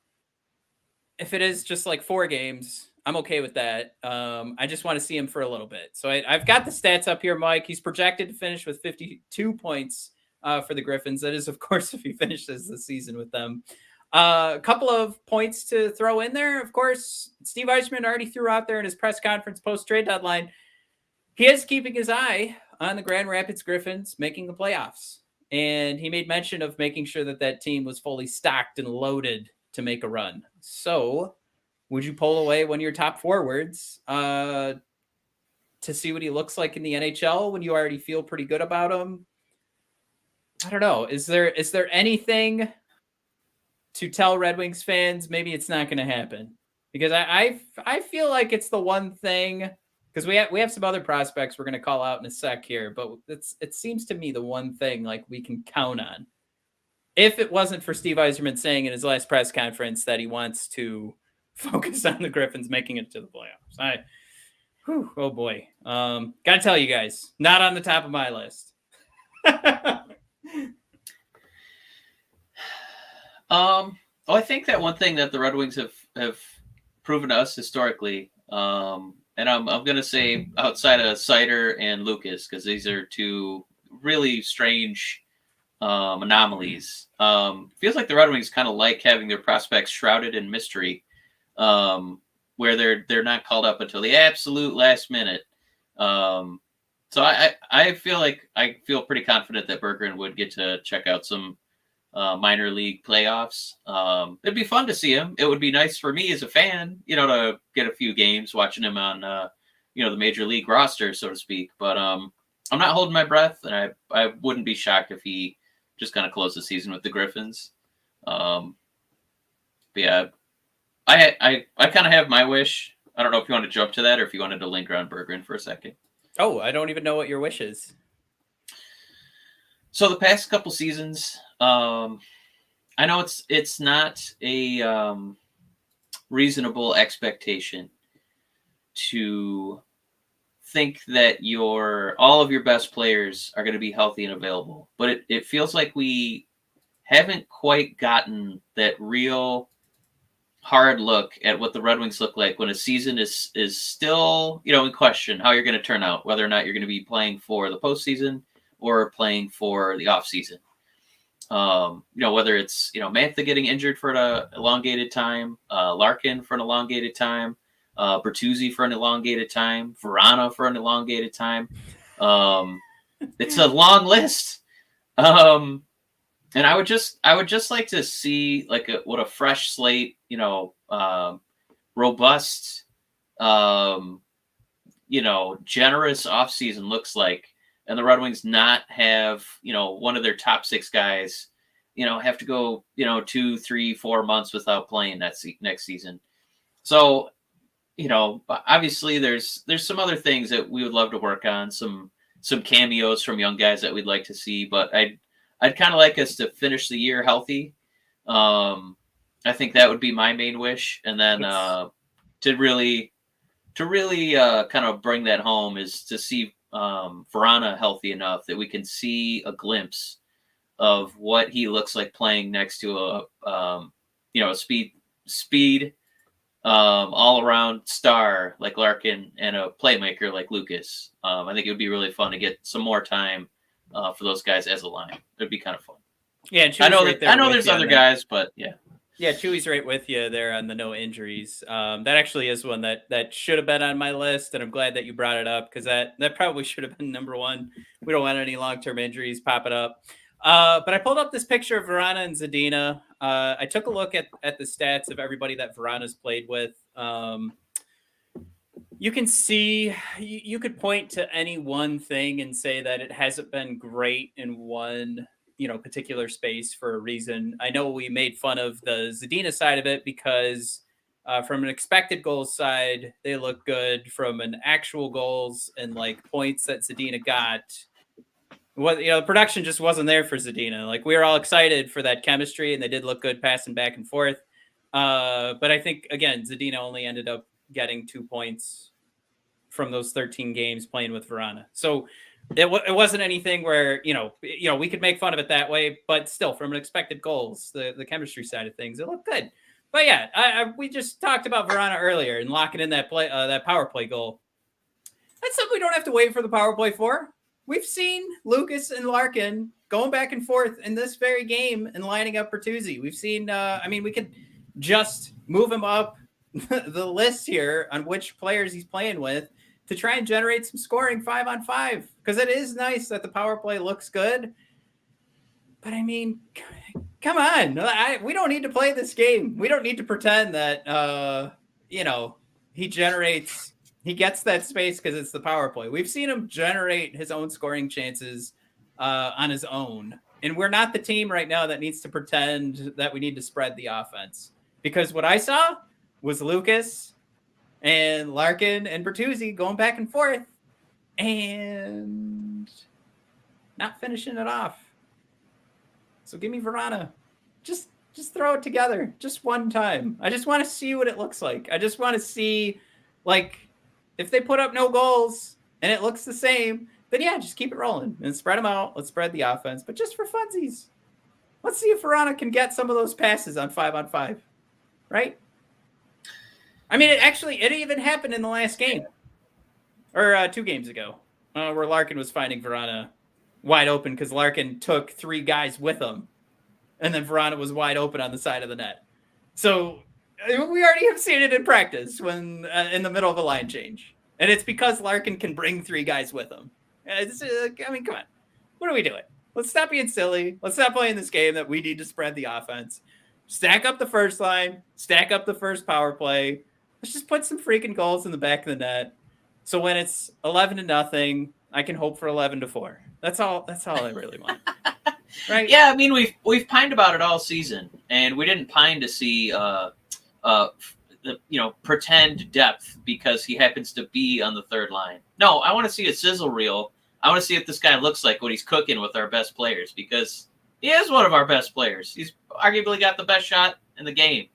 if it is just like 4 games, I'm okay with that. I just want to see him for a little bit. So I've got the stats up here, Mike. He's projected to finish with 52 points for the Griffins. That is, of course, if he finishes the season with them. A couple of points to throw in there. Of course, Steve Yzerman already threw out there in his press conference post-trade deadline. He is keeping his eye on the Grand Rapids Griffins making the playoffs. And he made mention of making sure that that team was fully stocked and loaded to make a run. So would you pull away one of your top forwards to see what he looks like in the NHL when you already feel pretty good about him? I don't know. Is there anything to tell Red Wings fans maybe it's not going to happen? Because I feel like it's the one thing, because we have some other prospects we're going to call out in a sec here, but it seems to me the one thing like we can count on, if it wasn't for Steve Yzerman saying in his last press conference that he wants to focus on the Griffins making it to the playoffs. Oh boy. Got to tell you guys, not on the top of my list. I think that one thing that the Red Wings have proven to us historically, and I'm going to say outside of Cider and Lucas, because these are 2 really strange anomalies. Feels like the Red Wings kind of like having their prospects shrouded in mystery, where they're not called up until the absolute last minute. So I feel pretty confident that Berggren would get to check out some minor league playoffs. It'd be fun to see him. It would be nice for me as a fan, to get a few games watching him on, the major league roster, so to speak. But I'm not holding my breath, and I wouldn't be shocked if he just kind of closed the season with the Griffins. But yeah, I kind of have my wish. I don't know if you want to jump to that or if you wanted to linger on Berggren for a second. Oh, I don't even know what your wish is. So the past couple seasons, I know it's not a reasonable expectation to think that all of your best players are going to be healthy and available, but it feels like we haven't quite gotten that real hard look at what the Red Wings look like when a season is still, in question, how you're going to turn out, whether or not you're going to be playing for the postseason or playing for the off season. Whether it's, Mantha getting injured for an elongated time, Larkin for an elongated time, Bertuzzi for an elongated time, Vrana for an elongated time. It's a long list. And I would just like to see what a fresh slate, robust, generous offseason looks like. And the Red Wings not have, one of their top 6 guys, have to go, 2, 3, 4 months without playing next season. So, obviously there's some other things that we would love to work on, some cameos from young guys that we'd like to see, but I'd kind of like us to finish the year healthy. I think that would be my main wish. And then to really kind of bring that home is to see Vrana healthy enough that we can see a glimpse of what he looks like playing next to a speed all around star like Larkin and a playmaker like Lucas. I think it would be really fun to get some more time for those guys as a line. It'd be kind of fun. Yeah, I know there's other guys, but yeah. Yeah, Chewie's right with you there on the no injuries. That actually is one that should have been on my list, and I'm glad that you brought it up because that probably should have been number one. We don't want any long-term injuries popping up. But I pulled up this picture of Verana and Zadina. I took a look at the stats of everybody that Verana's played with. You can see, you could point to any one thing and say that it hasn't been great in one particular space for a reason. I know we made fun of the Zadina side of it because from an expected goals side, they look good. From an actual goals and like points that Zadina got, production just wasn't there for Zadina. Like we were all excited for that chemistry and they did look good passing back and forth. But I think again, Zadina only ended up getting 2 points from those 13 games playing with Vrana. So it wasn't anything where, we could make fun of it that way, but still from an expected goals, the chemistry side of things, it looked good. But yeah, we just talked about Vrana earlier and locking in that that power play goal. That's something we don't have to wait for the power play for. We've seen Lucas and Larkin going back and forth in this very game and lining up Bertuzzi. We've seen, we could just move him up the list here on which players he's playing with to try and generate some scoring 5-on-5, because it is nice that the power play looks good. But I mean, come on. We don't need to play this game. We don't need to pretend that, he gets that space because it's the power play. We've seen him generate his own scoring chances on his own. And we're not the team right now that needs to pretend that we need to spread the offense. Because what I saw was Lucas and Larkin and Bertuzzi going back and forth and not finishing it off. So give me Verana. Just throw it together just one time. I just want to see what it looks like. I just want to see, if they put up no goals and it looks the same, then yeah, just keep it rolling and spread them out. Let's spread the offense, but just for funsies. Let's see if Verana can get some of those passes on 5-on-5, right? I mean, it even happened in the last game, or 2 games ago, where Larkin was finding Verana wide open because Larkin took 3 guys with him, and then Verana was wide open on the side of the net. So we already have seen it in practice when in the middle of a line change, and it's because Larkin can bring 3 guys with him. Come on, what are we doing? Let's stop being silly. Let's stop playing this game that we need to spread the offense. Stack up the first line. Stack up the first power play. Let's just put some freaking goals in the back of the net. So when it's 11-0, I can hope for 11-4. That's all I really want. Right? Yeah, I mean we've pined about it all season, and we didn't pine to see pretend depth because he happens to be on the third line. No, I want to see a sizzle reel. I want to see if this guy looks like what he's cooking with our best players, because he is one of our best players. He's arguably got the best shot in the game.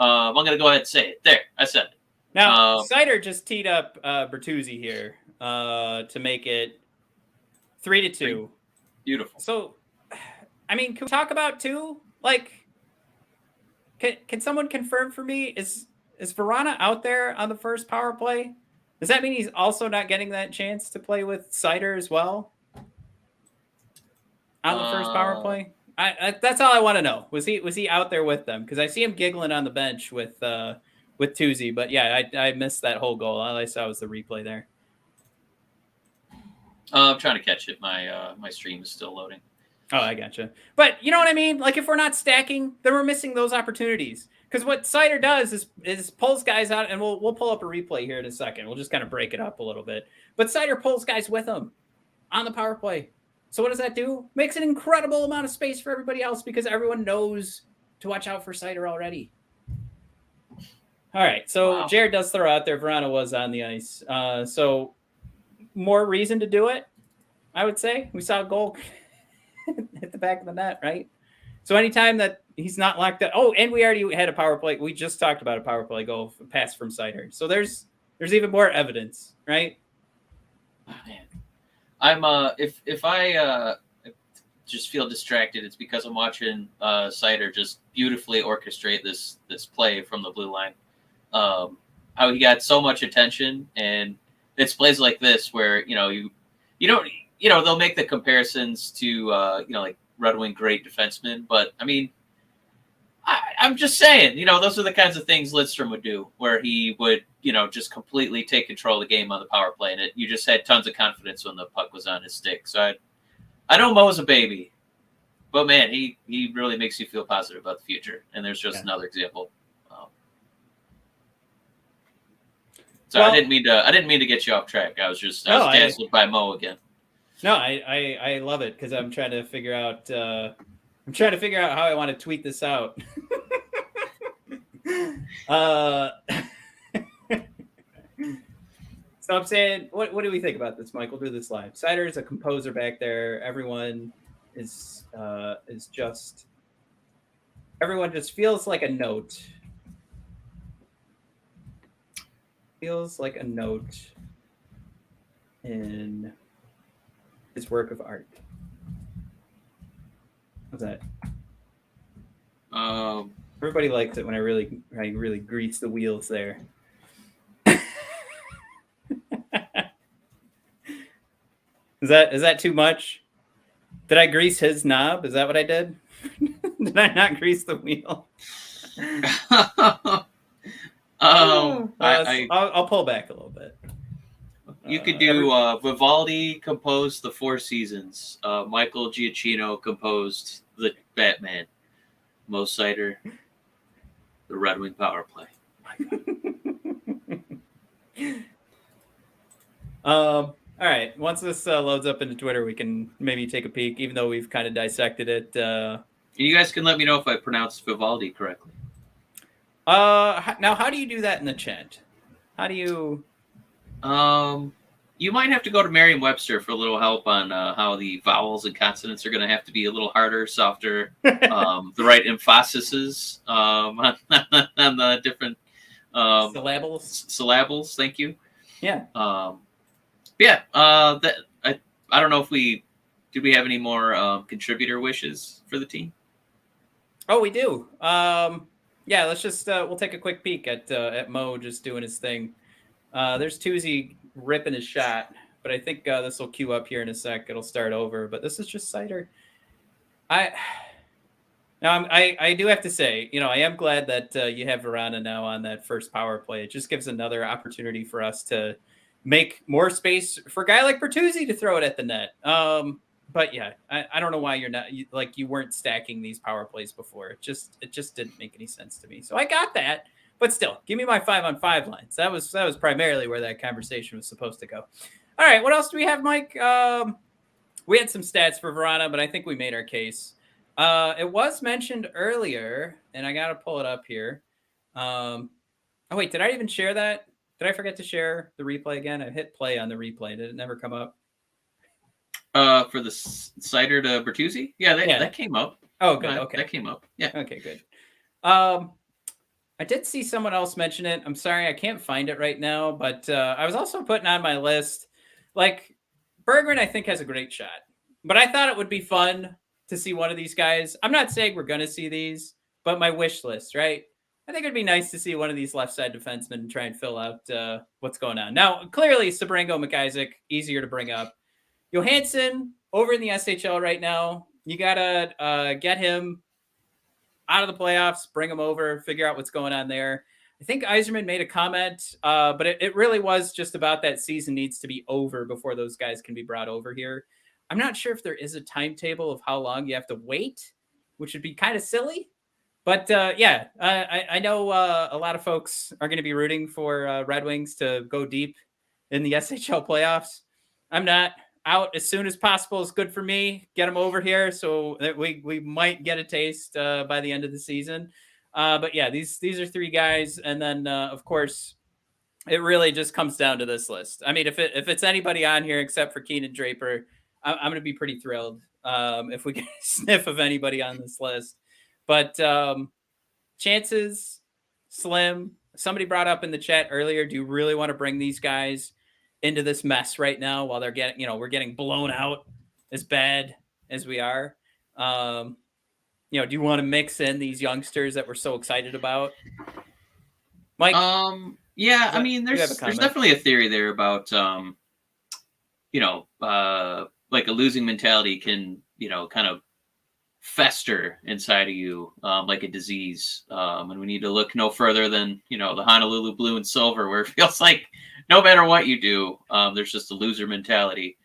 I'm going to go ahead and say it. There, I said it. Now, Cider just teed up Bertuzzi here to make it 3-2. Beautiful. So, I mean, can we talk about 2? Can someone confirm for me, is Verana out there on the first power play? Does that mean he's also not getting that chance to play with Cider as well on the first power play? That's all I want to know. Was he out there with them? Because I see him giggling on the bench with Tuzi, but yeah, I missed that whole goal. All I saw was the replay there. I'm trying to catch it. My stream is still loading. Oh, I gotcha. But you know what I mean? If we're not stacking, then we're missing those opportunities. Because what Cider does is pulls guys out, and we'll pull up a replay here in a second. We'll just kind of break it up a little bit. But Cider pulls guys with him on the power play. So what does that do? Makes an incredible amount of space for everybody else because everyone knows to watch out for Cider already. All right, so wow. Jared does throw out there. Verana was on the ice. So more reason to do it, I would say. We saw a goal hit the back of the net, right? So anytime that he's not locked up. Oh, and we already had a power play. We just talked about a power play goal pass from Cider. So there's even more evidence, right? Oh, man. I'm if I just feel distracted, it's because I'm watching Cider just beautifully orchestrate this play from the blue line. How he got so much attention, and it's plays like this where they'll make the comparisons to like Red Wing great defensemen, but I mean, I'm just saying, those are the kinds of things Lidstrom would do, where he would, just completely take control of the game on the power play, and you just had tons of confidence when the puck was on his stick. So I know Mo's a baby, but man, he really makes you feel positive about the future. And there's just another example. So I didn't mean to get you off track. I was dazzled by Mo again. No, I love it because I'm trying to figure out how I want to tweet this out. So I'm saying, what do we think about this, Mike? We'll do this live. Cider is a composer back there. Everyone just feels like a note. Feels like a note in his work of art. What's that? Everybody likes it when I really grease the wheels there. Is that too much? Did I grease his knob? Is that what I did? Did I not grease the wheel? I'll pull back a little bit. You could do Vivaldi composed the Four Seasons. Michael Giacchino composed the Batman. Mo Cider, the Red Wing power play. All right. Once this loads up into Twitter, we can maybe take a peek, even though we've kind of dissected it. You guys can let me know if I pronounced Vivaldi correctly. Now, how do you do that in the chat? How do you? You might have to go to Merriam-Webster for a little help on how the vowels and consonants are going to have to be a little harder, softer, the right emphases on the different syllables. Thank you. Yeah. I don't know if we have any more contributor wishes for the team. Oh, we do. Yeah, let's just we'll take a quick peek at Mo just doing his thing. There's Toozy ripping his shot, but I think this will queue up here in a sec. It'll start over, but this is just Cider. I do have to say, I am glad that you have Vrana now on that first power play. It just gives another opportunity for us to make more space for a guy like Bertuzzi to throw it at the net. But yeah, I don't know why you weren't stacking these power plays before. It just didn't make any sense to me. So I got that. But still, give me my 5-on-5 lines. That was primarily where that conversation was supposed to go. All right, what else do we have, Mike? We had some stats for Verona, but I think we made our case. It was mentioned earlier, and I got to pull it up here. Oh, wait, did I even share that? Did I forget to share the replay again? I hit play on the replay. Did it never come up? For the Cider to Bertuzzi? Yeah, that came up. Oh, good. Okay. That came up. Yeah. Okay, good. I did see someone else mention it. I'm sorry, I can't find it right now, but I was also putting on my list, like, Berggren, I think, has a great shot. But I thought it would be fun to see one of these guys. I'm not saying we're going to see these, but my wish list, right? I think it'd be nice to see one of these left side defensemen try and fill out what's going on. Now, clearly, Sebrango, McIsaac, easier to bring up. Johansson, over in the SHL right now, you got to get him out of the playoffs, bring him over, figure out what's going on there. I think Yzerman made a comment, but it really was just about that season needs to be over before those guys can be brought over here. I'm not sure if there is a timetable of how long you have to wait, which would be kind of silly. But I know a lot of folks are going to be rooting for Red Wings to go deep in the SHL playoffs. I'm not. Out as soon as possible is good for me. Get them over here so that we might get a taste by the end of the season. But yeah, these are three guys, and then of course it really just comes down to this list. I mean, if it's anybody on here except for Keenan Draper, I'm going to be pretty thrilled if we get a sniff of anybody on this list. But chances slim. Somebody brought up in the chat earlier, do you really want to bring these guys into this mess right now while they're getting, we're getting blown out as bad as we are? Do you want to mix in these youngsters that we're so excited about? Mike? Yeah, I mean, there's definitely a theory there about, like a losing mentality can, kind of fester inside of you like a disease. And we need to look no further than, the Honolulu Blue and Silver, where it feels like no matter what you do, there's just a loser mentality.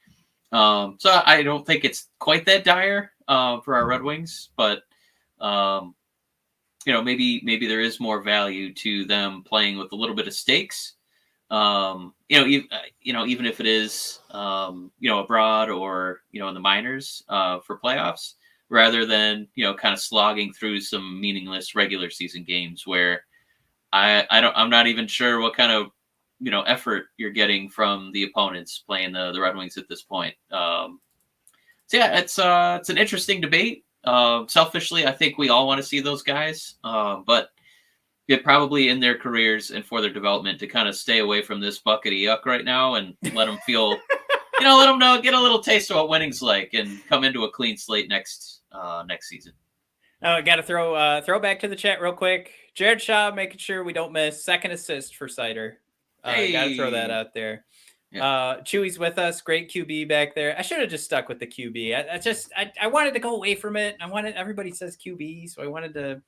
So I don't think it's quite that dire for our Red Wings, but maybe there is more value to them playing with a little bit of stakes. Even if it is abroad or in the minors for playoffs, rather than kind of slogging through some meaningless regular season games where I'm not even sure what kind of effort you're getting from the opponents playing the Red Wings at this point. So yeah, it's an interesting debate. Selfishly, I think we all want to see those guys, but it probably in their careers and for their development to kind of stay away from this bucket of yuck right now and let them feel, let them know, get a little taste of what winning's like, and come into a clean slate next season. I got to throw back to the chat real quick. Jared Shaw making sure we don't miss second assist for Cider. Got to throw that out there. Yeah. Chewie's with us. Great QB back there. I should have just stuck with the QB. I wanted to go away from it. Everybody says QB, so I wanted to,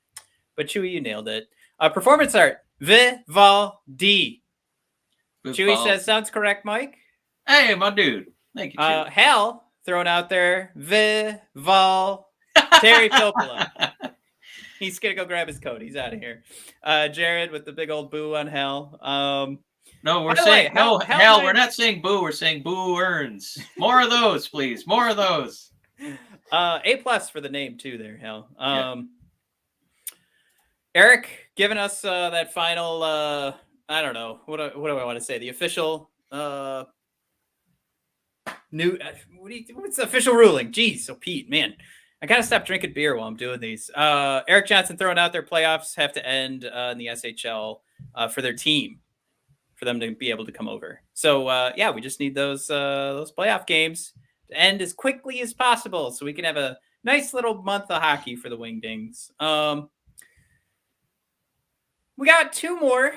but Chewie, you nailed it. Performance art, Vivaldi. Chewie says, sounds correct, Mike. Hey, my dude. Thank you, Chewie. Hal, thrown out there, Vival. Terry Filppula. He's going to go grab his coat. He's out of here. Jared with the big old boo on Hal. No, we're saying Hal. We're not saying boo. We're saying boo earns. More of those, please. More of those. A+ for the name too, there, Hal. Eric giving us that final. I don't know what do I want to say. The official what's the official ruling? Jeez, so Pete, man, I gotta stop drinking beer while I'm doing these. Eric Johnson throwing out their playoffs have to end in the SHL for their team, for them to be able to come over. So we just need those playoff games to end as quickly as possible so we can have a nice little month of hockey for the Wingdings. We got two more,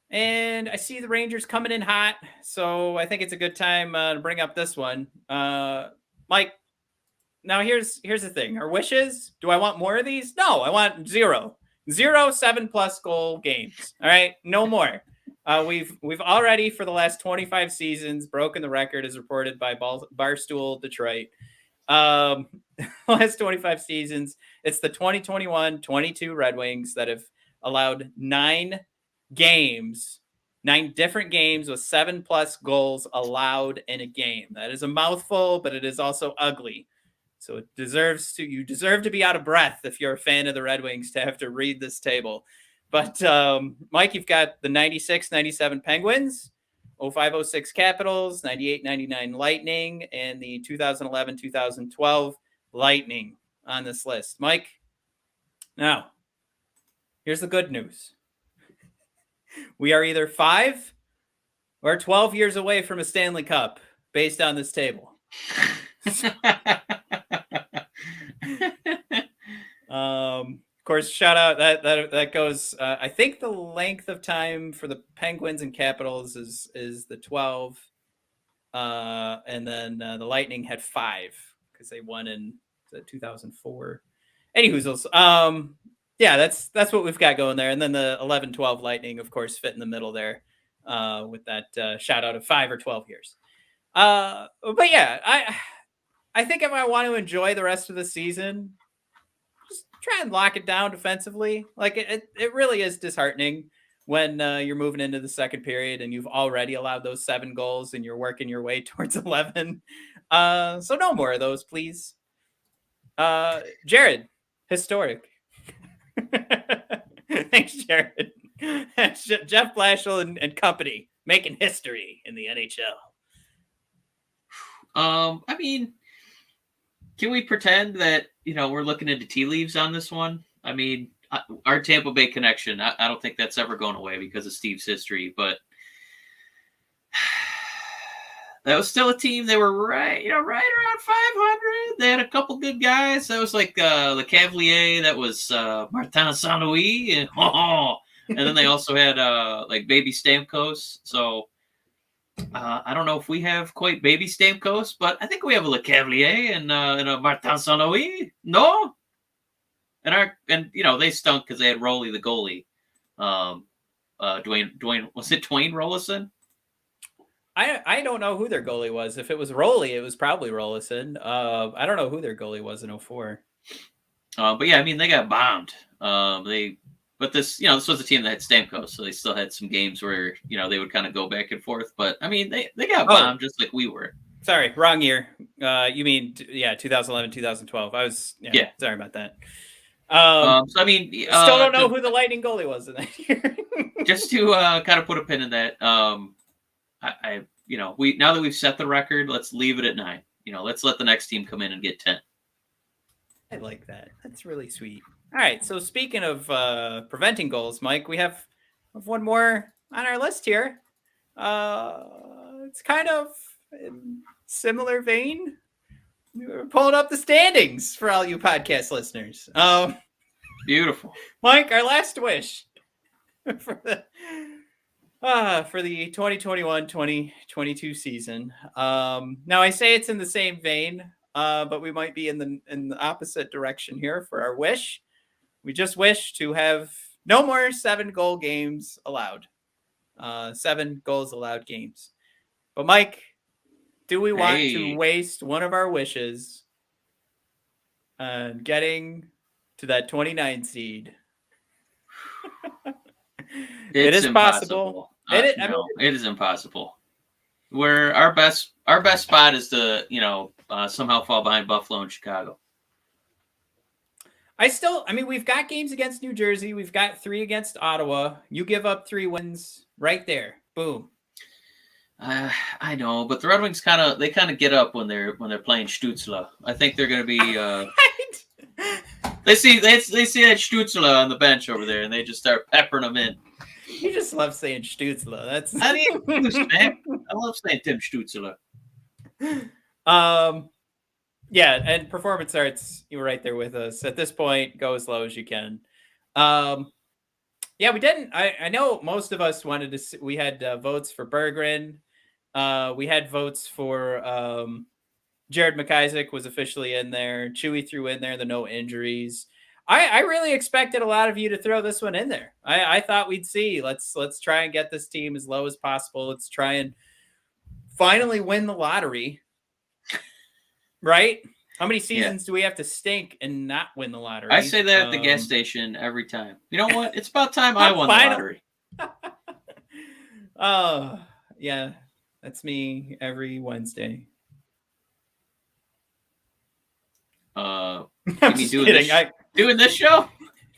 and I see the Rangers coming in hot, so I think it's a good time to bring up this one. Mike, now here's the thing. Our wishes, do I want more of these? No, I want 0 7+ goal games. All right, no more. We've already, for the last 25 seasons, broken the record as reported by Barstool Detroit. Last 25 seasons, it's the 2021-22 Red Wings that have allowed 9 different games with 7+ goals allowed in a game. That is a mouthful, but it is also ugly. So you deserve to be out of breath if you're a fan of the Red Wings to have to read this table. But Mike, you've got the 96-97 Penguins, 05-06 Capitals, 98-99 Lightning, and the 2011-2012 Lightning on this list. Mike, now, here's the good news. We are either 5 or 12 years away from a Stanley Cup based on this table. Of course, shout out that goes. I think the length of time for the Penguins and Capitals is the 12, and then the Lightning had 5 because they won in 2004. Anywhoozles, that's what we've got going there, and then the 11-12 Lightning, of course, fit in the middle there with that shout out of 5 or 12 years. But yeah, I think if I want to enjoy the rest of the season, just try and lock it down defensively. Like it really is disheartening when you're moving into the second period and you've already allowed those 7 goals and you're working your way towards 11. So no more of those, please. Jared, historic. Thanks, Jared. Jeff Blashill and company making history in the NHL. I mean, can we pretend that, we're looking into tea leaves on this one? I mean, our Tampa Bay connection, I don't think that's ever going away because of Steve's history, but that was still a team. They were right around 500. They had a couple good guys. That was like Le Cavalier. That was Martin Saint-Louis. And then they also had like Baby Stamkos. So I don't know if we have quite baby Stamkos, but I think we have a Le Cavalier and a Martin Saint-Louis. No? And they stunk because they had Rolly the goalie. Dwayne was it Dwayne Rollison? I don't know who their goalie was. If it was Rolly, it was probably Rollison. I don't know who their goalie was in 2004. But yeah, I mean, they got bombed. But this was a team that had Stamkos, so they still had some games where they would kind of go back and forth. But I mean, they got bombed just like we were. Sorry, wrong year. You mean 2011, 2012? I was Sorry about that. So I mean, still don't know who the Lightning goalie was in that year. Just to kind of put a pin in that, now that we've set the record, let's leave it at 9. Let's let the next team come in and get 10. I like that. That's really sweet. All right. So speaking of preventing goals, Mike, we have one more on our list here. It's kind of in similar vein. We're pulling up the standings for all you podcast listeners. Beautiful. Mike, our last wish for the 2021-2022 season. Now I say it's in the same vein, but we might be in the opposite direction here for our wish. We just wish to have no more 7-goal games allowed. 7 goals allowed games. But Mike, do we want to waste one of our wishes on getting to that 29 seed? It is possible. It is impossible. Where our best spot is to somehow fall behind Buffalo and Chicago. We've got games against New Jersey. We've got 3 against Ottawa. You give up 3 wins right there. Boom. I know, but the Red Wings kind of get up when they're playing Stützle. I think they're going to be. They see that Stützle on the bench over there, and they just start peppering them in. You just love saying Stützle. That's. I love saying Tim Stützle. Yeah, and performance arts, you were right there with us. At this point, go as low as you can. Yeah, we didn't. I know most of us wanted to see, we had votes for Berggren. We had votes for Jared McIsaac was officially in there. Chewie threw in there the no injuries. I really expected a lot of you to throw this one in there. I thought we'd see. Let's try and get this team as low as possible. Let's try and finally win the lottery. Right? How many seasons do we have to stink and not win the lottery? I say that at the gas station every time. You know what? It's about time I won the lottery. Yeah. That's me every Wednesday. You mean doing this show?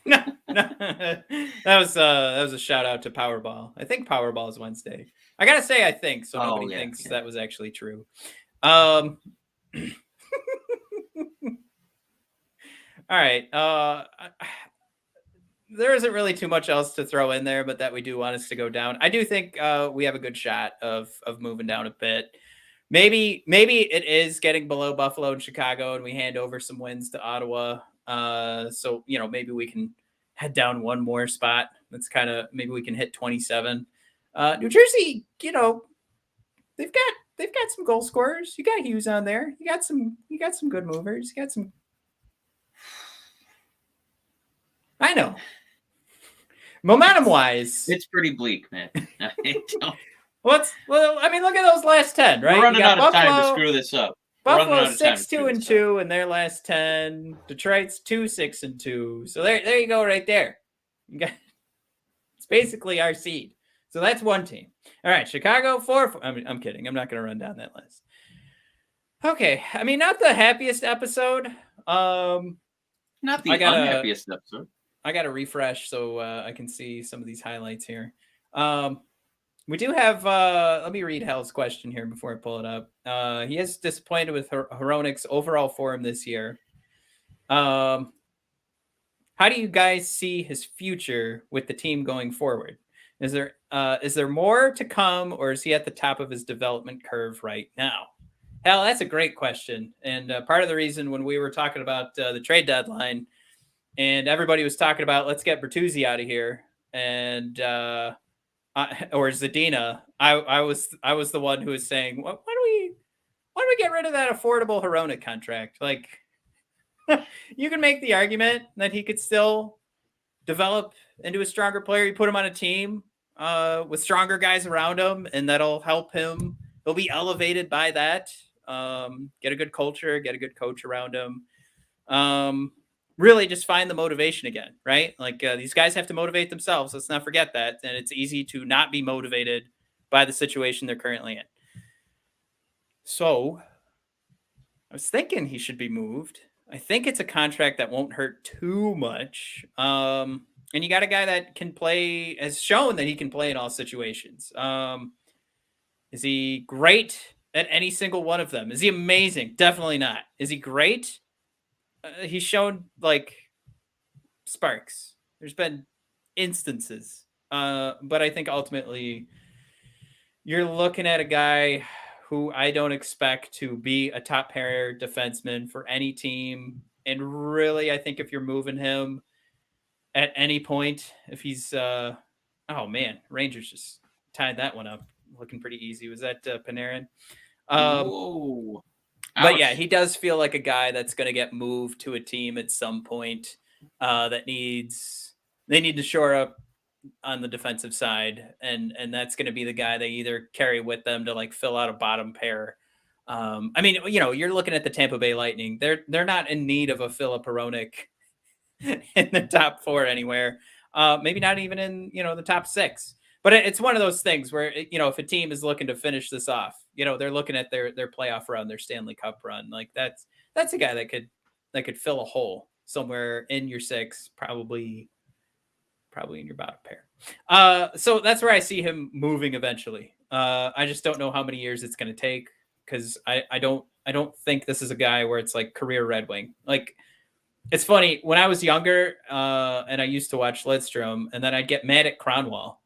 No. That was a shout out to Powerball. I think Powerball is Wednesday. I gotta say I think, so nobody thinks that was actually true. All right. There isn't really too much else to throw in there, but that we do want us to go down. I do think we have a good shot of moving down a bit. Maybe it is getting below Buffalo and Chicago, and we hand over some wins to Ottawa. So maybe we can head down one more spot. That's maybe we can hit 27. New Jersey, they've got some goal scorers. You got Hughes on there. You got some good movers. You got some. I know. Momentum wise, it's pretty bleak, man. Look at those last 10, right? We're running out of time to screw this up. Buffalo's 6-2-2 in their last 10. Detroit's 2-6-2. So there you go, right there. It's basically our seed. So that's one team. All right, Chicago 4. I'm kidding. I'm not going to run down that list. Okay, not the happiest episode. Not the unhappiest episode. I got to refresh so I can see some of these highlights here. We do have, let me read Hal's question here before I pull it up. He is disappointed with Hronik's overall form this year. How do you guys see his future with the team going forward? Is there more to come, or is he at the top of his development curve right now? Hal, that's a great question. And part of the reason when we were talking about the trade deadline and everybody was talking about, let's get Bertuzzi out of here and or Zadina. I was the one who was saying, why don't we get rid of that affordable Vrana contract? Like, you can make the argument that he could still develop into a stronger player. You put him on a team with stronger guys around him, and that'll help him. He'll be elevated by that. Get a good culture, get a good coach around him. Really just find the motivation again, right? Like these guys have to motivate themselves. Let's not forget that. And it's easy to not be motivated by the situation they're currently in. So I was thinking he should be moved. I think it's a contract that won't hurt too much. And you got a guy that can play, has shown that he can play in all situations. Is he great at any single one of them? Is he amazing? Definitely not. Is he great? He's shown like sparks. There's been instances. But I think ultimately you're looking at a guy who I don't expect to be a top pair defenseman for any team. And really, I think if you're moving him at any point, if he's, oh man, Rangers just tied that one up. Looking pretty easy. Was that Panarin? Whoa. But yeah, he does feel like a guy that's going to get moved to a team at some point they need to shore up on the defensive side, and that's going to be the guy they either carry with them to like fill out a bottom pair. I mean, you're looking at the Tampa Bay Lightning. They're not in need of a Filip Hronek in the top 4 anywhere. Maybe not even in the top 6. But it's one of those things where if a team is looking to finish this off, they're looking at their playoff run, their Stanley Cup run. Like that's a guy that could fill a hole somewhere in your 6, probably in your bottom pair. So that's where I see him moving eventually. I just don't know how many years it's going to take, because I don't think this is a guy where it's like career Red Wing. Like, it's funny, when I was younger and I used to watch Lidstrom, and then I'd get mad at Kronwall.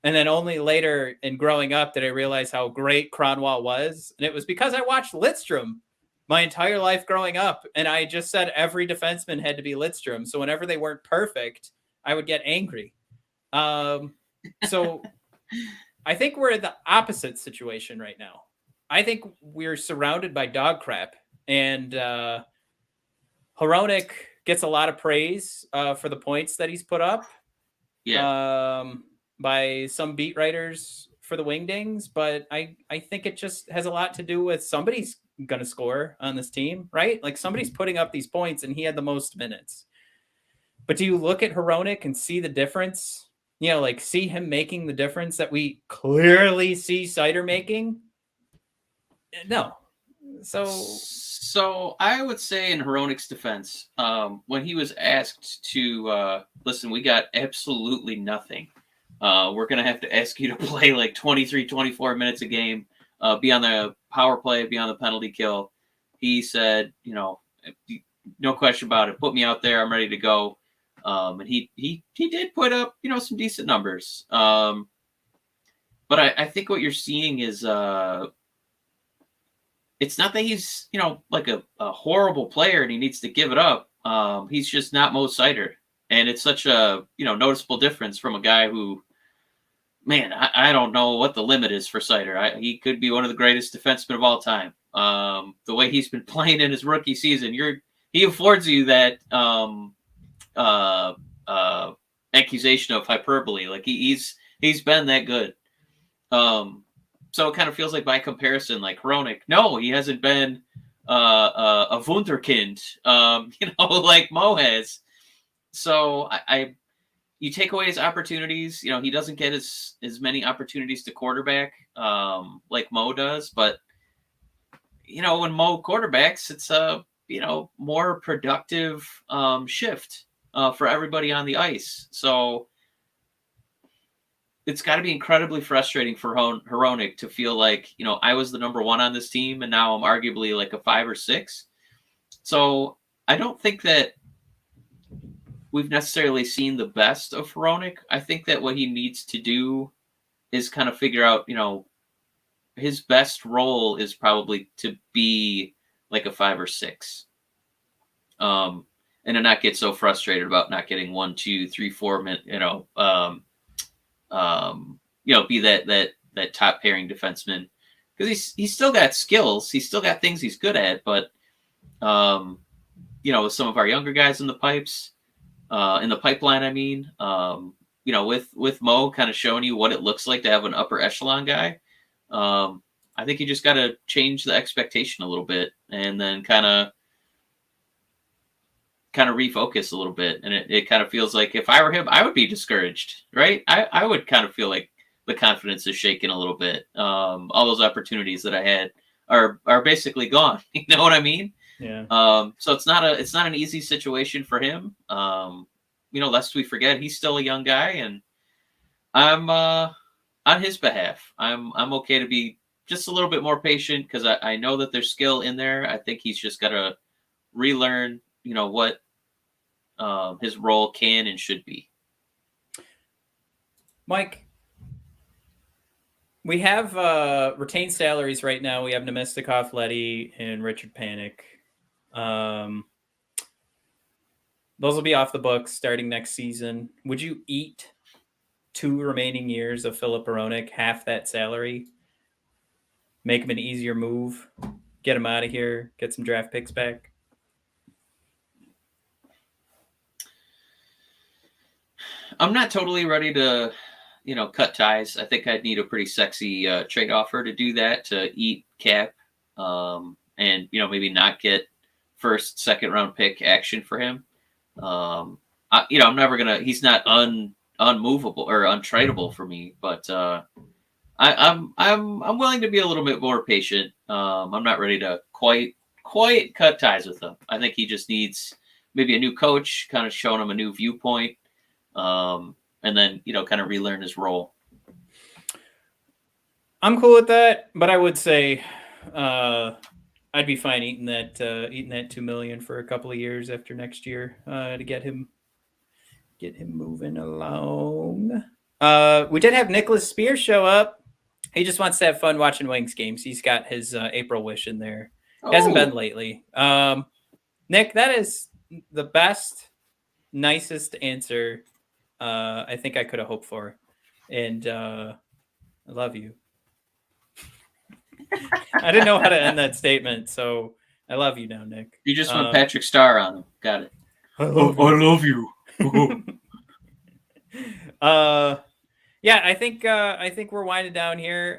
And then only later in growing up did I realize how great Kronwall was. And it was because I watched Lidstrom my entire life growing up. And I just said every defenseman had to be Lidstrom. So whenever they weren't perfect, I would get angry. So I think we're in the opposite situation right now. I think we're surrounded by dog crap. And Hronek gets a lot of praise for the points that he's put up. Yeah. By some beat writers for the Wingdings, but I think it just has a lot to do with somebody's going to score on this team, right? Like somebody's putting up these points, and he had the most minutes. But do you look at Hronek and see the difference? Like see him making the difference that we clearly see Cider making? No. So I would say in Hronek's defense, when he was asked to listen, we got absolutely nothing. We're going to have to ask you to play like 23, 24 minutes a game, be on the power play, be on the penalty kill. He said, no question about it. Put me out there. I'm ready to go. And he did put up, some decent numbers. But I think what you're seeing is it's not that he's, like a horrible player and he needs to give it up. He's just not Mo Cider. And it's such a, noticeable difference from a guy who, man, I don't know what the limit is for Cider. He could be one of the greatest defensemen of all time. The way he's been playing in his rookie season, he affords you that accusation of hyperbole. Like he's been that good. So it kind of feels like by comparison, like Hronek, no, he hasn't been a wunderkind, like Mo has. So you take away his opportunities. He doesn't get as many opportunities to quarterback like Mo does. But, when Mo quarterbacks, it's a, more productive shift for everybody on the ice. So it's got to be incredibly frustrating for Hronek to feel like, I was the number 1 on this team and now I'm arguably like a 5 or 6. So I don't think that we've necessarily seen the best of Hronek. I think that what he needs to do is kind of figure out, his best role is probably to be like a 5 or 6. And to not get so frustrated about not getting 1, 2, 3, 4 minutes, be that that top pairing defenseman, because he's still got skills, he's still got things he's good at, but with some of our younger guys in the pipeline, I mean, with Mo kind of showing you what it looks like to have an upper echelon guy, I think you just got to change the expectation a little bit, and then kind of refocus a little bit. And it kind of feels like if I were him, I would be discouraged, right? I would kind of feel like the confidence is shaken a little bit. All those opportunities that I had are basically gone. You know what I mean? Yeah. So it's not an easy situation for him. Lest we forget, he's still a young guy, and I'm on his behalf. I'm okay to be just a little bit more patient, because I know that there's skill in there. I think he's just got to relearn, what his role can and should be. Mike, we have retained salaries right now. We have Nemestikov, Leddy, and Richard Panik. Those will be off the books starting next season. Would you eat 2 remaining years of Filip Hronek, half that salary, make him an easier move, get him out of here, get some draft picks back? I'm not totally ready to, cut ties. I think I'd need a pretty sexy trade offer to do that, to eat cap, and maybe not get first, second round pick action for him. I'm never gonna. He's not unmovable or untradeable for me, but I'm willing to be a little bit more patient. I'm not ready to quite cut ties with him. I think he just needs maybe a new coach, kind of showing him a new viewpoint, and then kind of relearn his role. I'm cool with that, but I would say I'd be fine eating that $2 million for a couple of years after next year to get him moving along. We did have Nicholas Spears show up. He just wants to have fun watching Wings games. He's got his April wish in there. Hasn't been lately. Nick, that is the best, nicest answer I think I could have hoped for. And I love you. I didn't know how to end that statement, so I love you now, Nick. You just went Patrick Starr on him. Got it. I love you. Yeah, I think we're winding down here.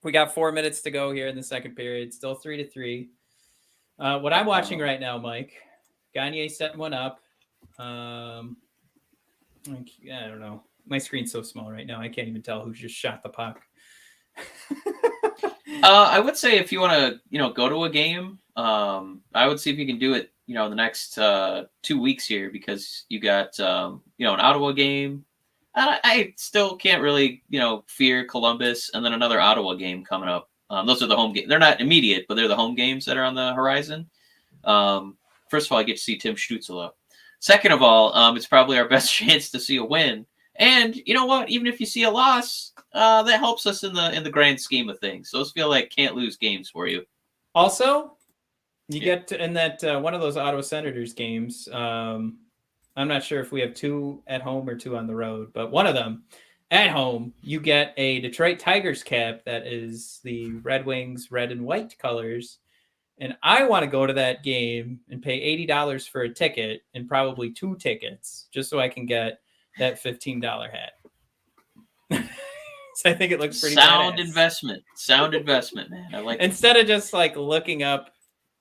We got 4 minutes to go here in the second period. Still 3-3. What I'm watching right now, Mike, Gagne setting one up. I don't know. My screen's so small right now, I can't even tell who just shot the puck. I would say if you want to, go to a game, I would see if you can do it, the next 2 weeks here, because you got, an Ottawa game. I still can't really, fear Columbus, and then another Ottawa game coming up. Those are the home games. They're not immediate, but they're the home games that are on the horizon. First of all, I get to see Tim Stützle. Second of all, it's probably our best chance to see a win. And you know what? Even if you see a loss, that helps us in the grand scheme of things. Those feel like can't lose games for you. Also, you get to, in that one of those Ottawa Senators games. I'm not sure if we have 2 at home or 2 on the road, but one of them at home, you get a Detroit Tigers cap that is the Red Wings red and white colors. And I want to go to that game and pay $80 for a ticket, and probably 2 tickets, just so I can get that $15 hat. So I think it looks pretty Sound badass. Sound investment, man. I like Instead of just like looking up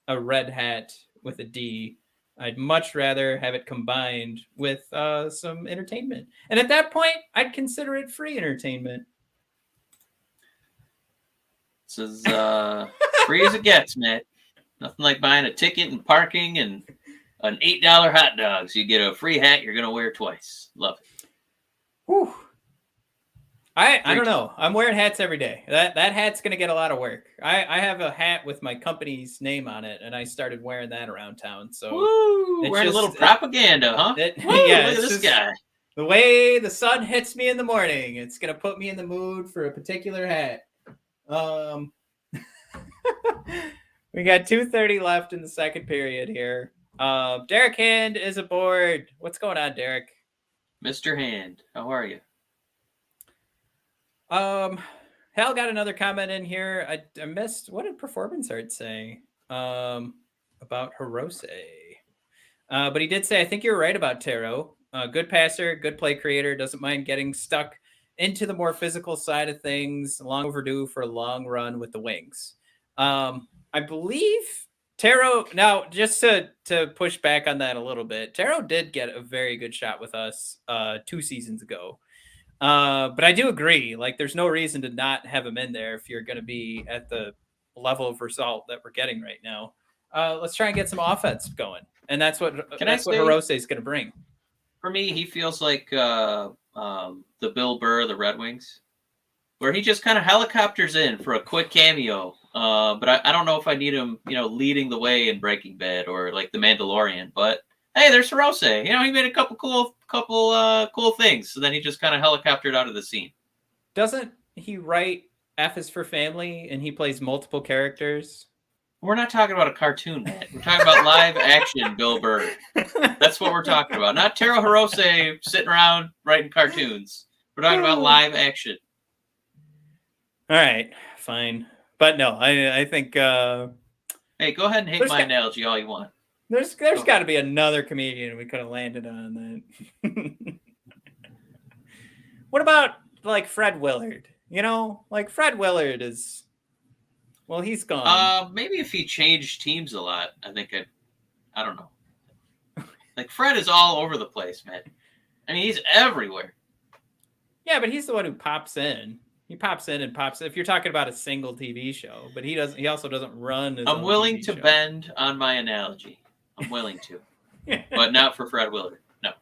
a red hat with a D, I'd much rather have it combined with some entertainment. And at that point, I'd consider it free entertainment. This is free as it gets, man. Nothing like buying a ticket and parking and an $8 hot dog. So you get a free hat you're going to wear twice. Love it. Whew. I don't know. I'm wearing hats every day. That hat's going to get a lot of work. I have a hat with my company's name on it, and I started wearing that around town. So wearing a little propaganda, huh? Yeah, look at this guy. The way the sun hits me in the morning, it's going to put me in the mood for a particular hat. We got 2:30 left in the second period here. Derek Hand is aboard. What's going on, Derek? Mr. Hand, how are you? Hal got another comment in here. I missed, what did Performance Art say about Hirose? But he did say, I think you're right about Taro. Good passer, good play creator, doesn't mind getting stuck into the more physical side of things. Long overdue for a long run with the Wings. I believe Taro, now just to push back on that a little bit, Taro did get a very good shot with us 2 seasons ago. But I do agree, like there's no reason to not have him in there if you're going to be at the level of result that we're getting right now. Let's try and get some offense going. And that's what Hirose is going to bring. For me, he feels like the Bill Burr of the Red Wings, where he just kind of helicopters in for a quick cameo. But I don't know if I need him, leading the way in Breaking Bad or like The Mandalorian. But hey, there's Hirose. He made a couple cool things. So then he just kind of helicoptered out of the scene. Doesn't he write F is for Family and he plays multiple characters? We're not talking about a cartoon, Matt. We're talking about live action Bill Burr. That's what we're talking about. Not Taro Hirose sitting around writing cartoons. We're talking about live action. All right, fine. But no, I think... hey, go ahead and hate my analogy all you want. There's got to be another comedian we could have landed on that. What about, like, Fred Willard? Like, Fred Willard is... Well, he's gone. Maybe if he changed teams a lot, I think I don't know. Like, Fred is all over the place, man. I mean, he's everywhere. Yeah, but he's the one who pops in. He pops in and pops in. If you're talking about a single TV show, but he also doesn't run his I'm own willing TV to show. bend on my analogy. I'm willing to. But not for Fred Willard. No.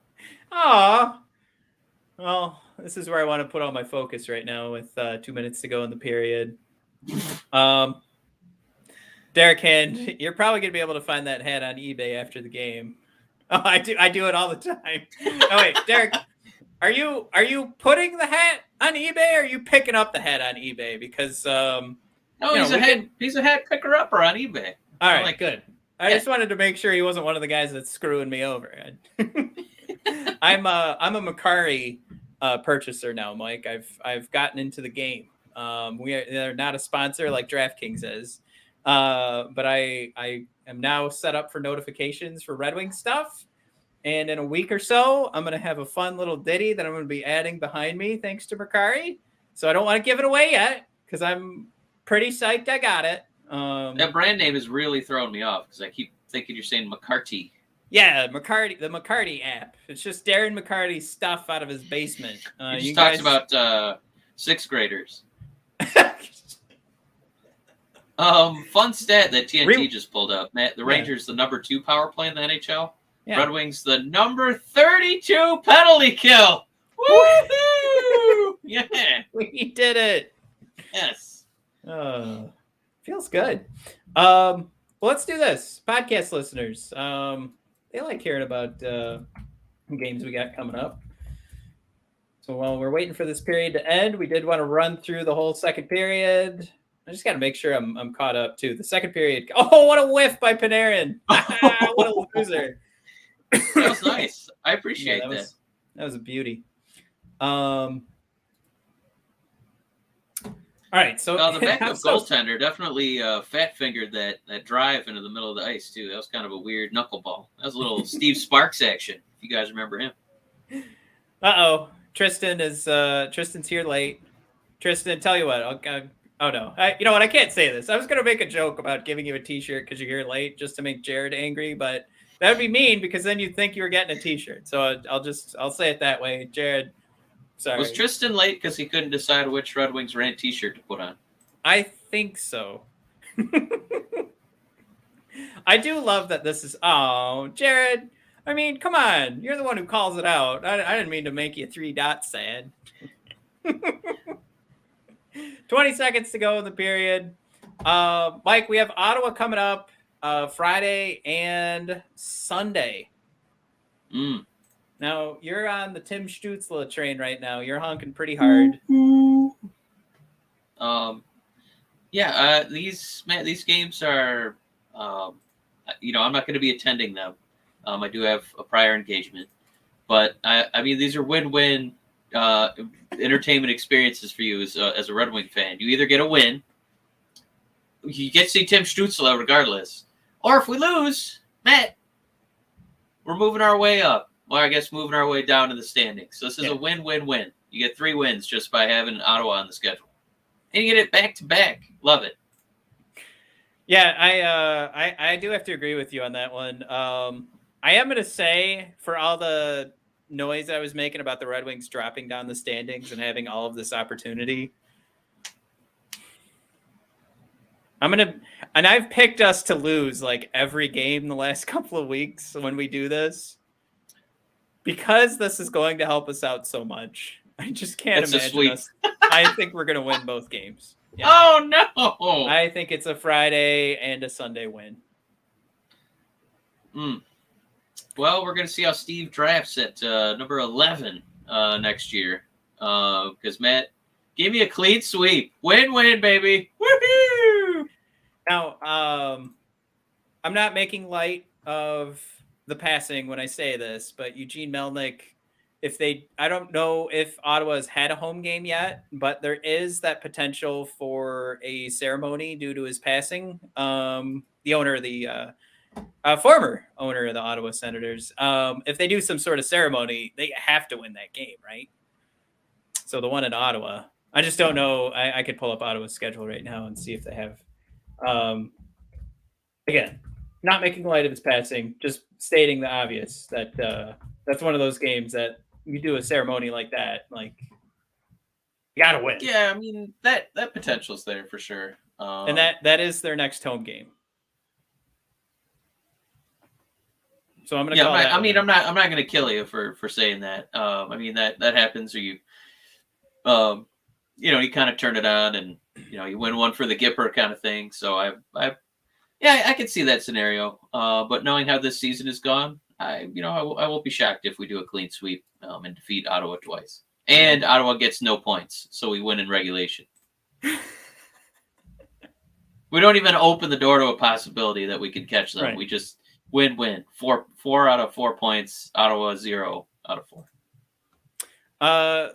Aw. Well, this is where I want to put all my focus right now with 2 minutes to go in the period. Derek Hand, you're probably gonna be able to find that hat on eBay after the game. Oh, I do it all the time. Oh wait, Derek, are you putting the hat on eBay or are you picking up the hat on eBay? Because no, he's a hat picker upper on eBay. All right, good. I just wanted to make sure he wasn't one of the guys that's screwing me over. I'm a Macari purchaser now, Mike. I've gotten into the game. They're not a sponsor like DraftKings is, but I am now set up for notifications for Red Wings stuff. And in a week or so, I'm going to have a fun little ditty that I'm going to be adding behind me, thanks to Macari. So I don't want to give it away yet because I'm pretty psyched I got it. That brand name is really throwing me off because I keep thinking you're saying McCarty. Yeah, McCarty, the McCarty app. It's just Darren McCarty's stuff out of his basement. He talks about sixth graders. Fun stat that TNT just pulled up, Matt. The Rangers, the number 2 power play in the NHL. Yeah. Red Wings, the number 32 penalty kill. Woohoo! Yeah, we did it. Yes. Feels good. Well, let's do this. Podcast listeners, they like hearing about games we got coming up. So while we're waiting for this period to end, we did want to run through the whole second period. I just got to make sure I'm caught up too. The second period. Oh, what a whiff by Panarin! What a loser! That was nice. I appreciate that. That was a beauty. All right, so the backup goaltender definitely fat-fingered that drive into the middle of the ice, too. That was kind of a weird knuckleball. That was a little Steve Sparks action, if you guys remember him. Uh-oh. Tristan's here late. Tristan, tell you what. Oh, no. You know what? I can't say this. I was going to make a joke about giving you a T-shirt because you're here late just to make Jared angry, but that would be mean because then you'd think you were getting a T-shirt. So I'll say it that way. Jared, sorry. Was Tristan late because he couldn't decide which Red Wings Rant T-shirt to put on? I think so. I do love that this is... Oh, Jared, I mean, come on. You're the one who calls it out. I didn't mean to make you 3 dots sad. 20 seconds to go in the period. Mike, we have Ottawa coming up Friday and Sunday. Now, you're on the Tim Stützle train right now. You're honking pretty hard. These games are, I'm not going to be attending them. I do have a prior engagement. But, I mean, these are win-win entertainment experiences for you as a Red Wing fan. You either get a win, you get to see Tim Stützle regardless, or if we lose, Matt, we're moving our way up. Well, I guess moving our way down in the standings. So this is a win-win-win. You get 3 wins just by having Ottawa on the schedule. And you get it back-to-back. Love it. Yeah, I do have to agree with you on that one. I am going to say, for all the noise I was making about the Red Wings dropping down the standings and having all of this opportunity, and I've picked us to lose like every game the last couple of weeks when we do this, because this is going to help us out so much. I just can't imagine us. I think we're going to win both games. Yeah. Oh, no. I think it's a Friday and a Sunday win. Well, we're going to see how Steve drafts at number 11 next year. Because Matt gave me a clean sweep. Win-win, baby. Woohoo! Now, I'm not making light of the passing when I say this, but Eugene Melnyk, I don't know if Ottawa's had a home game yet, but there is that potential for a ceremony due to his passing. The owner of the former owner of the Ottawa Senators, if they do some sort of ceremony, they have to win that game, right? So the one in Ottawa, I just don't know. I could pull up Ottawa's schedule right now and see if they have. Again, not making light of his passing, just stating the obvious that that's one of those games that you do a ceremony like that, like you gotta win. Yeah, I mean that potential's there for sure. And that is their next home game. So I'm gonna. I'm not gonna kill you for saying that. I mean that happens, or you kind of turn it on and you win one for the Gipper kind of thing. So I can see that scenario. But knowing how this season has gone, I won't be shocked if we do a clean sweep and defeat Ottawa twice. And Ottawa gets no points, so we win in regulation. We don't even open the door to a possibility that we could catch them. Right. We just win. 4 out of 4 points. Ottawa 0 out of 4.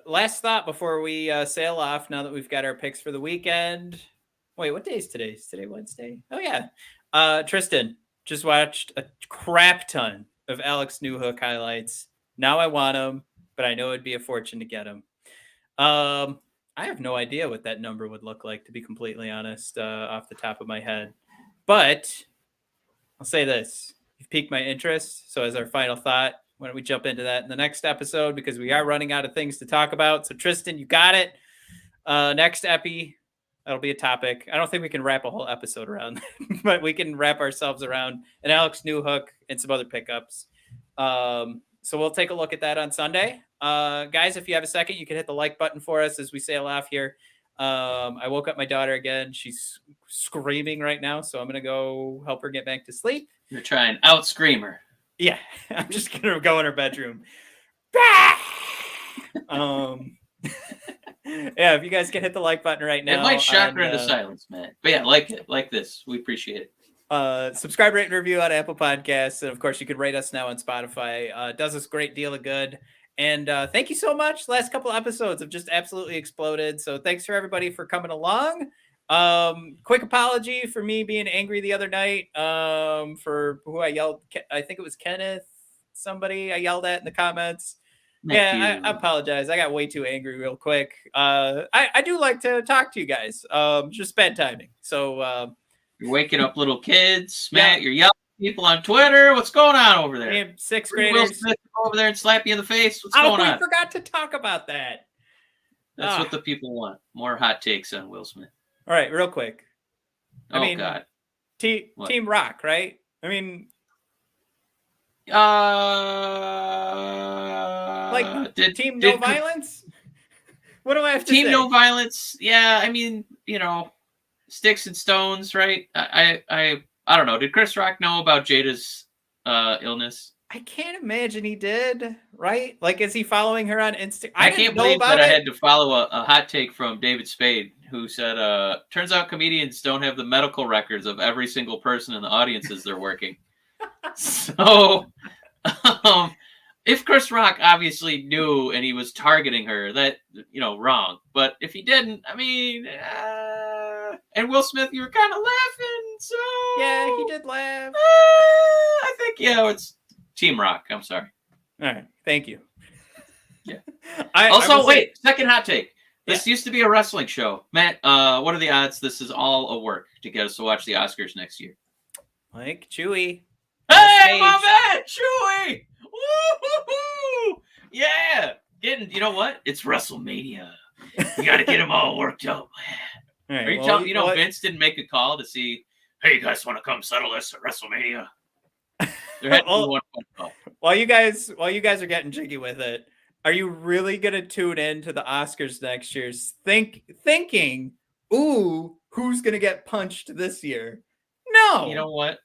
Last thought before we sail off. Now that we've got our picks for the weekend. Wait, what day is today? Is today Wednesday? Oh yeah. Tristan just watched a crap ton of Alex Newhook highlights. Now I want him, but I know it'd be a fortune to get him. I have no idea what that number would look like, to be completely honest, off the top of my head. But I'll say this. You've piqued my interest. So as our final thought, why don't we jump into that in the next episode, because we are running out of things to talk about. So Tristan, you got it. Next epi, that'll be a topic. I don't think we can wrap a whole episode around that, but we can wrap ourselves around an Alex Newhook and some other pickups. So we'll take a look at that on Sunday. Guys, if you have a second, you can hit the like button for us as we sail off here. I woke up my daughter again. She's screaming right now, so I'm going to go help her get back to sleep. You're trying out scream her. Yeah, I'm just going to go in her bedroom. Yeah, if you guys can hit the like button right now. It might shock her into silence, man. But yeah, like it, like this. We appreciate it. Subscribe, rate, and review on Apple Podcasts. And of course, you can rate us now on Spotify. It does us a great deal of good. And thank you so much. Last couple episodes have just absolutely exploded. So thanks for everybody for coming along. Quick apology for me being angry the other night for who I yelled. I think it was Kenneth, somebody I yelled at in the comments. Yeah, I apologize. I got way too angry real quick. I do like to talk to you guys. Just bad timing. So you're waking up little kids, Matt. You're yelling at people on Twitter. What's going on over there? Sixth graders. Will Smith go over there and slap you in the face. What's going on? I forgot to talk about that. That's what the people want. More hot takes on Will Smith. All right, real quick. God. Team Rock, right? I mean, Team No Violence? What do I have to say? Team No Violence. Yeah, I mean, sticks and stones, right? I don't know. Did Chris Rock know about Jada's illness? I can't imagine he did, right? Like, is he following her on Instagram? I can't believe that I had to follow a hot take from David Spade, who said, turns out comedians don't have the medical records of every single person in the audiences they're working. So, if Chris Rock obviously knew and he was targeting her, that, wrong. But if he didn't, I mean, and Will Smith, you were kind of laughing, so yeah, he did laugh. I think it's Team Rock. I'm sorry. All right, thank you. Yeah. Wait, second hot take. This used to be a wrestling show. Matt, what are the odds this is all a work to get us to watch the Oscars next year? Like Chewie. Hey, my man, Chewie! Woo-hoo-hoo! Yeah! You know what? It's WrestleMania. You got to get them all worked up. Right, are you telling Vince didn't make a call to see, hey, you guys want to come settle this at WrestleMania? There had to be one call. While you guys are getting jiggy with it, are you really gonna tune in to the Oscars next year, thinking, ooh, who's gonna get punched this year? No. You know what?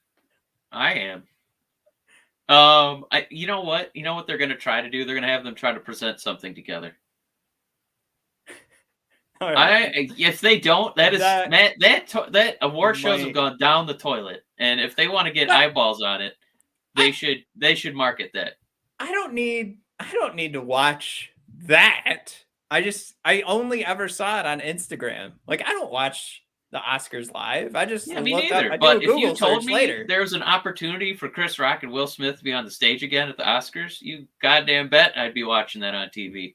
I am. You know what they're gonna try to do? They're gonna have them try to present something together. Right. If they don't, that award shows have gone down the toilet, and if they want to get eyeballs on it, they should market that. I don't need to watch that. I only ever saw it on Instagram. Like, I don't watch the Oscars live. I just me neither. But if you told me there's an opportunity for Chris Rock and Will Smith to be on the stage again at the Oscars, you goddamn bet I'd be watching that on TV.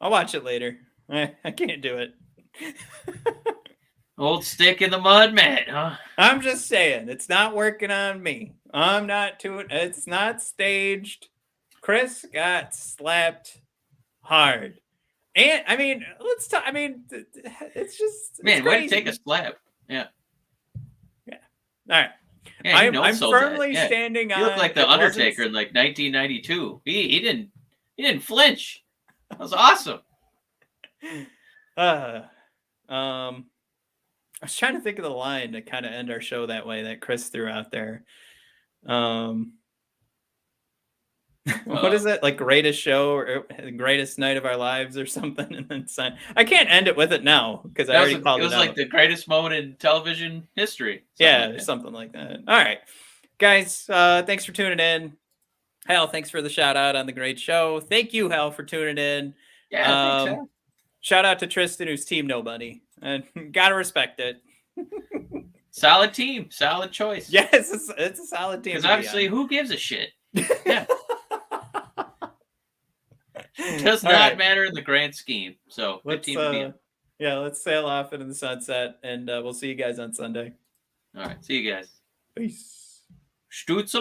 I'll watch it later. I can't do it. Old stick in the mud, man, huh? I'm just saying, it's not working on me. I'm not it's not staged. Chris got slapped hard. And I mean, let's talk. I mean, it's just way to take a slap. Yeah. All right. Yeah, I'm firmly standing on. You look like the Undertaker in like 1992. He didn't flinch. That was awesome. I was trying to think of the line to kind of end our show that way that Chris threw out there. What is it, like greatest show or greatest night of our lives or something? And then I can't end it with it now because I already called it. It was like the greatest moment in television history. Something like that. All right, guys, thanks for tuning in. Hal, thanks for the shout out on the great show. Thank you, Hal, for tuning in. Yeah, thanks, Hal. Shout out to Tristan, who's team nobody, and gotta respect it. Solid team, solid choice. Yes, it's a solid team. Because obviously, who gives a shit? Yeah. Does not matter in the grand scheme. So, 15 would be let's sail off into the sunset, and we'll see you guys on Sunday. All right, see you guys. Peace. Stutzel.